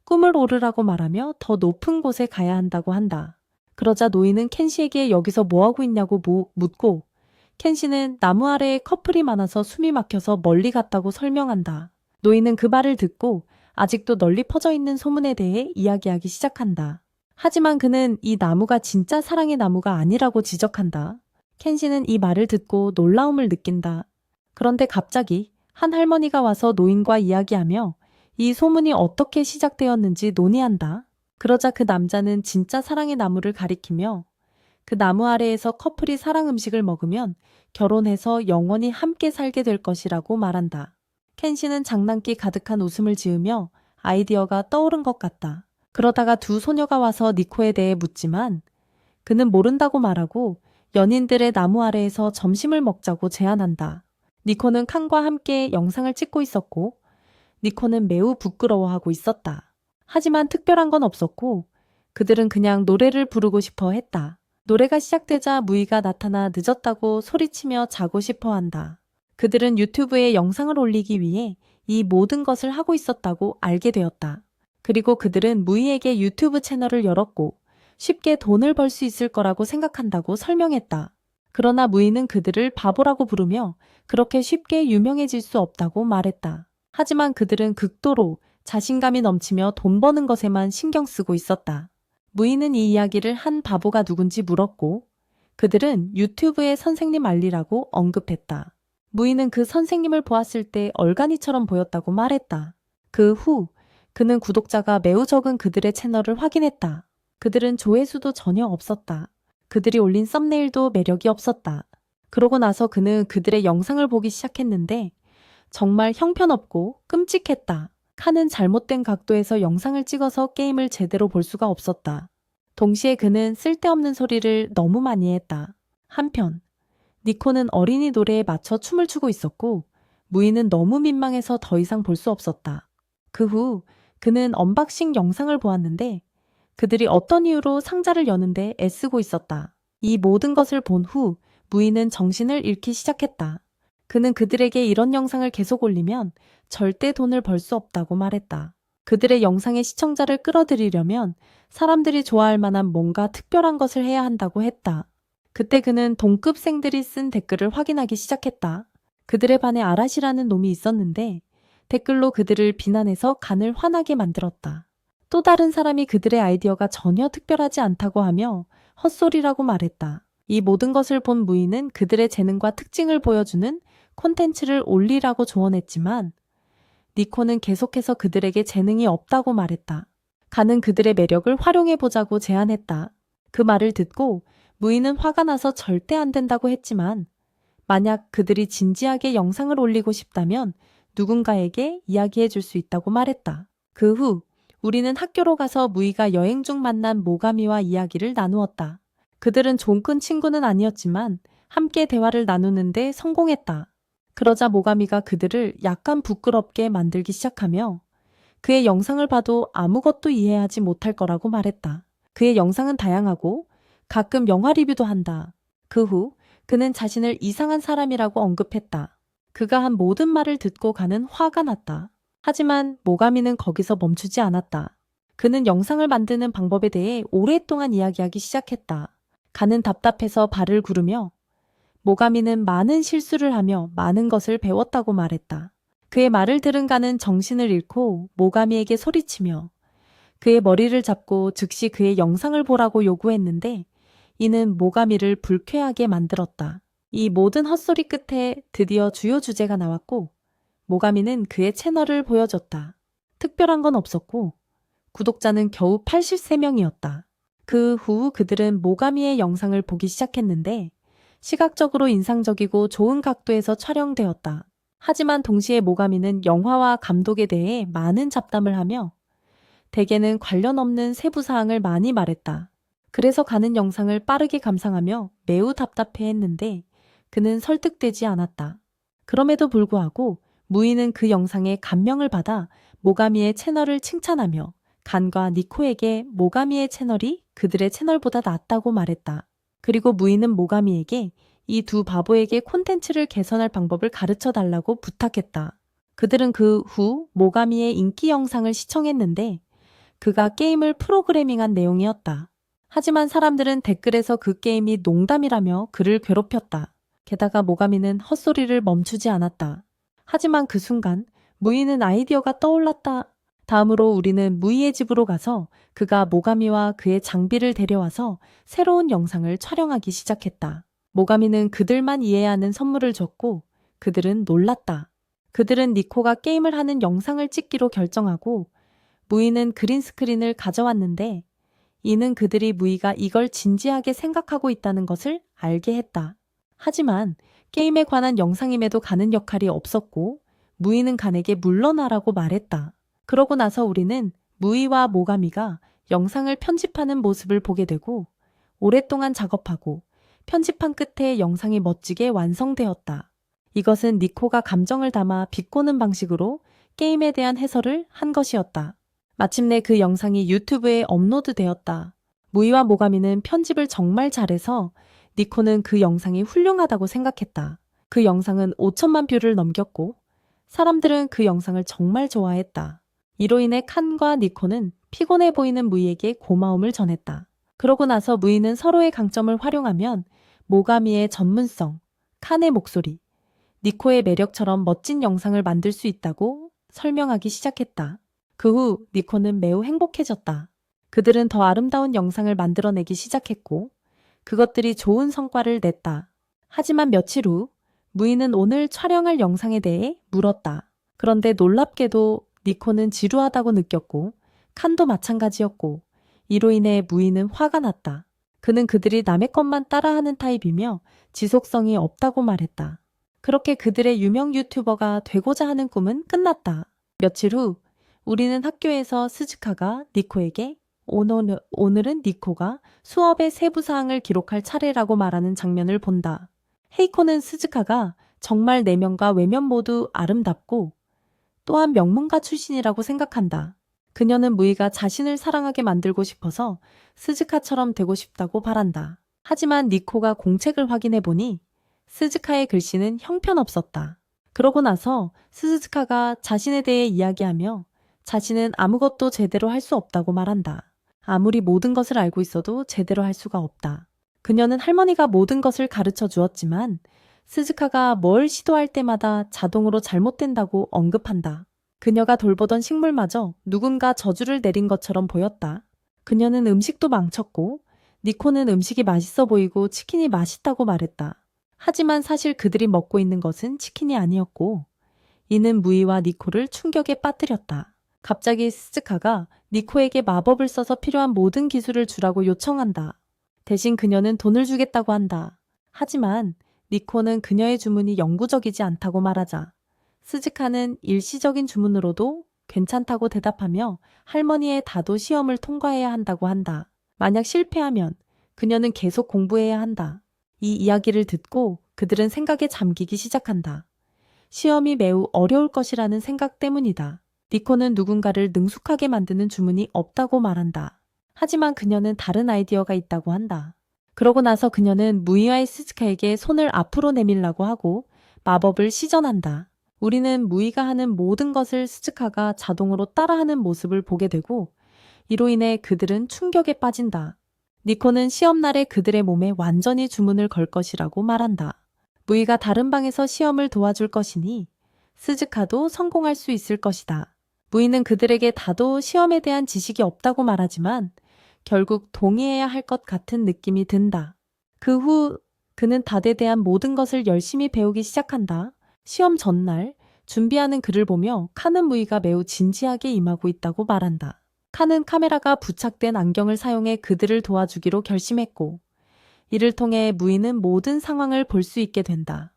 꿈을 오르라고 말하며 더 높은 곳에 가야 한다고 한다. 그러자 노인은 켄시에게 여기서 뭐하고 있냐고 묻고 켄시는 나무 아래에 커플이 많아서 숨이 막혀서 멀리 갔다고 설명한다. 노인은 그 말을 듣고 아직도 널리 퍼져 있는 소문에 대해 이야기하기 시작한다. 하지만 그는 이 나무가 진짜 사랑의 나무가 아니라고 지적한다. 켄시는 이 말을 듣고 놀라움을 느낀다. 그런데 갑자기 한 할머니가 와서 노인과 이야기하며 이 소문이 어떻게 시작되었는지 논의한다. 그러자 그 남자는 진짜 사랑의 나무를 가리키며 그 나무 아래에서 커플이 사랑 음식을 먹으면 결혼해서 영원히 함께 살게 될 것이라고 말한다. 켄시는 장난기 가득한 웃음을 지으며 아이디어가 떠오른 것 같다. 그러다가 두 소녀가 와서 니코에 대해 묻지만 그는 모른다고 말하고 연인들의 나무 아래에서 점심을 먹자고 제안한다. 니코는 칸과 함께 영상을 찍고 있었고 니코는 매우 부끄러워하고 있었다. 하지만 특별한 건 없었고 그들은 그냥 노래를 부르고 싶어 했다. 노래가 시작되자 무이가 나타나 늦었다고 소리치며 자고 싶어 한다. 그들은 유튜브에 영상을 올리기 위해 이 모든 것을 하고 있었다고 알게 되었다. 그리고 그들은 무이에게 유튜브 채널을 열었고 쉽게 돈을 벌 수 있을 거라고 생각한다고 설명했다. 그러나 무이는 그들을 바보라고 부르며 그렇게 쉽게 유명해질 수 없다고 말했다. 하지만 그들은 극도로 자신감이 넘치며 돈 버는 것에만 신경 쓰고 있었다. 무이는 이 이야기를 한 바보가 누군지 물었고 그들은 유튜브의 선생님 알리라고 언급했다. 무이는 그 선생님을 보았을 때 얼간이처럼 보였다고 말했다. 그 후 그는 구독자가 매우 적은 그들의 채널을 확인했다. 그들은 조회수도 전혀 없었다. 그들이 올린 썸네일도 매력이 없었다. 그러고 나서 그는 그들의 영상을 보기 시작했는데 정말 형편없고 끔찍했다. 칸은 잘못된 각도에서 영상을 찍어서 게임을 제대로 볼 수가 없었다. 동시에 그는 쓸데없는 소리를 너무 많이 했다. 한편 니코는 어린이 노래에 맞춰 춤을 추고 있었고 무이는 너무 민망해서 더 이상 볼 수 없었다. 그 후 그는 언박싱 영상을 보았는데 그들이 어떤 이유로 상자를 여는데 애쓰고 있었다. 이 모든 것을 본 후 무이는 정신을 잃기 시작했다. 그는 그들에게 이런 영상을 계속 올리면 절대 돈을 벌 수 없다고 말했다. 그들의 영상의 시청자를 끌어들이려면 사람들이 좋아할 만한 뭔가 특별한 것을 해야 한다고 했다. 그때 그는 동급생들이 쓴 댓글을 확인하기 시작했다. 그들의 반에 아라시라는 놈이 있었는데 댓글로 그들을 비난해서 간을 화나게 만들었다. 또 다른 사람이 그들의 아이디어가 전혀 특별하지 않다고 하며 헛소리라고 말했다. 이 모든 것을 본 무이는 그들의 재능과 특징을 보여주는 콘텐츠를 올리라고 조언했지만 니코는 계속해서 그들에게 재능이 없다고 말했다. 간은 그들의 매력을 활용해보자고 제안했다. 그 말을 듣고 무이는 화가 나서 절대 안 된다고 했지만 만약 그들이 진지하게 영상을 올리고 싶다면 누군가에게 이야기해 줄 수 있다고 말했다. 그 후 우리는 학교로 가서 무이가 여행 중 만난 모가미와 이야기를 나누었다. 그들은 종큰 친구는 아니었지만 함께 대화를 나누는데 성공했다. 그러자 모가미가 그들을 약간 부끄럽게 만들기 시작하며 그의 영상을 봐도 아무것도 이해하지 못할 거라고 말했다. 그의 영상은 다양하고 가끔 영화 리뷰도 한다. 그 후 그는 자신을 이상한 사람이라고 언급했다. 그가 한 모든 말을 듣고 가는 화가 났다. 하지만 모가미는 거기서 멈추지 않았다. 그는 영상을 만드는 방법에 대해 오랫동안 이야기하기 시작했다. 가는 답답해서 발을 구르며 모가미는 많은 실수를 하며 많은 것을 배웠다고 말했다. 그의 말을 들은 가는 정신을 잃고 모가미에게 소리치며 그의 머리를 잡고 즉시 그의 영상을 보라고 요구했는데 이는 모가미를 불쾌하게 만들었다. 이 모든 헛소리 끝에 드디어 주요 주제가 나왔고 모가미는 그의 채널을 보여줬다. 특별한 건 없었고 구독자는 겨우 83명이었다. 그 후 그들은 모가미의 영상을 보기 시작했는데 시각적으로 인상적이고 좋은 각도에서 촬영되었다. 하지만 동시에 모가미는 영화와 감독에 대해 많은 잡담을 하며 대개는 관련 없는 세부 사항을 많이 말했다. 그래서 가는 영상을 빠르게 감상하며 매우 답답해했는데 그는 설득되지 않았다. 그럼에도 불구하고 무이는 그 영상에 감명을 받아 모가미의 채널을 칭찬하며 간과 니코에게 모가미의 채널이 그들의 채널보다 낫다고 말했다. 그리고 무이는 모가미에게 이 두 바보에게 콘텐츠를 개선할 방법을 가르쳐 달라고 부탁했다. 그들은 그 후 모가미의 인기 영상을 시청했는데 그가 게임을 프로그래밍한 내용이었다. 하지만 사람들은 댓글에서 그 게임이 농담이라며 그를 괴롭혔다. 게다가 모가미는 헛소리를 멈추지 않았다. 하지만 그 순간 무이는 아이디어가 떠올랐다. 다음으로 우리는 무이의 집으로 가서 그가 모가미와 그의 장비를 데려와서 새로운 영상을 촬영하기 시작했다. 모가미는 그들만 이해해야 하는 선물을 줬고 그들은 놀랐다. 그들은 니코가 게임을 하는 영상을 찍기로 결정하고 무이는 그린스크린을 가져왔는데 이는 그들이 무이가 이걸 진지하게 생각하고 있다는 것을 알게 했다. 하지만 게임에 관한 영상임에도 가는 역할이 없었고 무이는 간에게 물러나라고 말했다. 그러고 나서 우리는 무이와 모가미가 영상을 편집하는 모습을 보게 되고 오랫동안 작업하고 편집한 끝에 영상이 멋지게 완성되었다. 이것은 니코가 감정을 담아 비꼬는 방식으로 게임에 대한 해설을 한 것이었다. 마침내 그 영상이 유튜브에 업로드되었다. 무이와 모가미는 편집을 정말 잘해서 니코는 그 영상이 훌륭하다고 생각했다. 그 영상은 5천만 뷰를 넘겼고 사람들은 그 영상을 정말 좋아했다. 이로 인해 칸과 니코는 피곤해 보이는 무이에게 고마움을 전했다. 그러고 나서 무이는 서로의 강점을 활용하면 모가미의 전문성, 칸의 목소리, 니코의 매력처럼 멋진 영상을 만들 수 있다고 설명하기 시작했다. 그 후 니코는 매우 행복해졌다. 그들은 더 아름다운 영상을 만들어내기 시작했고 그것들이 좋은 성과를 냈다. 하지만 며칠 후 무이는 오늘 촬영할 영상에 대해 물었다. 그런데 놀랍게도 니코는 지루하다고 느꼈고 칸도 마찬가지였고 이로 인해 무이는 화가 났다. 그는 그들이 남의 것만 따라하는 타입이며 지속성이 없다고 말했다. 그렇게 그들의 유명 유튜버가 되고자 하는 꿈은 끝났다. 며칠 후 우리는 학교에서 스즈카가 니코에게 오늘은 니코가 수업의 세부사항을 기록할 차례라고 말하는 장면을 본다. 헤이코는 스즈카가 정말 내면과 외면 모두 아름답고 또한 명문가 출신이라고 생각한다. 그녀는 무이가 자신을 사랑하게 만들고 싶어서 스즈카처럼 되고 싶다고 바란다. 하지만 니코가 공책을 확인해 보니 스즈카의 글씨는 형편없었다. 그러고 나서 스즈카가 자신에 대해 이야기하며 자신은 아무것도 제대로 할 수 없다고 말한다. 아무리 모든 것을 알고 있어도 제대로 할 수가 없다. 그녀는 할머니가 모든 것을 가르쳐 주었지만 스즈카가 뭘 시도할 때마다 자동으로 잘못된다고 언급한다. 그녀가 돌보던 식물마저 누군가 저주를 내린 것처럼 보였다. 그녀는 음식도 망쳤고 니코는 음식이 맛있어 보이고 치킨이 맛있다고 말했다. 하지만 사실 그들이 먹고 있는 것은 치킨이 아니었고 이는 무이와 니코를 충격에 빠뜨렸다. 갑자기 스즈카가 니코에게 마법을 써서 필요한 모든 기술을 주라고 요청한다. 대신 그녀는 돈을 주겠다고 한다. 하지만 니코는 그녀의 주문이 영구적이지 않다고 말하자 스즈카는 일시적인 주문으로도 괜찮다고 대답하며 할머니의 다도 시험을 통과해야 한다고 한다. 만약 실패하면 그녀는 계속 공부해야 한다. 이 이야기를 듣고 그들은 생각에 잠기기 시작한다. 시험이 매우 어려울 것이라는 생각 때문이다. 니코는 누군가를 능숙하게 만드는 주문이 없다고 말한다. 하지만 그녀는 다른 아이디어가 있다고 한다. 그러고 나서 그녀는 무이와의 스즈카에게 손을 앞으로 내밀라고 하고 마법을 시전한다. 우리는 무이가 하는 모든 것을 스즈카가 자동으로 따라하는 모습을 보게 되고 이로 인해 그들은 충격에 빠진다. 니코는 시험날에 그들의 몸에 완전히 주문을 걸 것이라고 말한다. 무이가 다른 방에서 시험을 도와줄 것이니 스즈카도 성공할 수 있을 것이다. 무이는 그들에게 다도 시험에 대한 지식이 없다고 말하지만 결국 동의해야 할 것 같은 느낌이 든다. 그 후 그는 닷에 대한 모든 것을 열심히 배우기 시작한다. 시험 전날 준비하는 그를 보며 칸은 무이가 매우 진지하게 임하고 있다고 말한다. 칸은 카메라가 부착된 안경을 사용해 그들을 도와주기로 결심했고 이를 통해 무이는 모든 상황을 볼 수 있게 된다.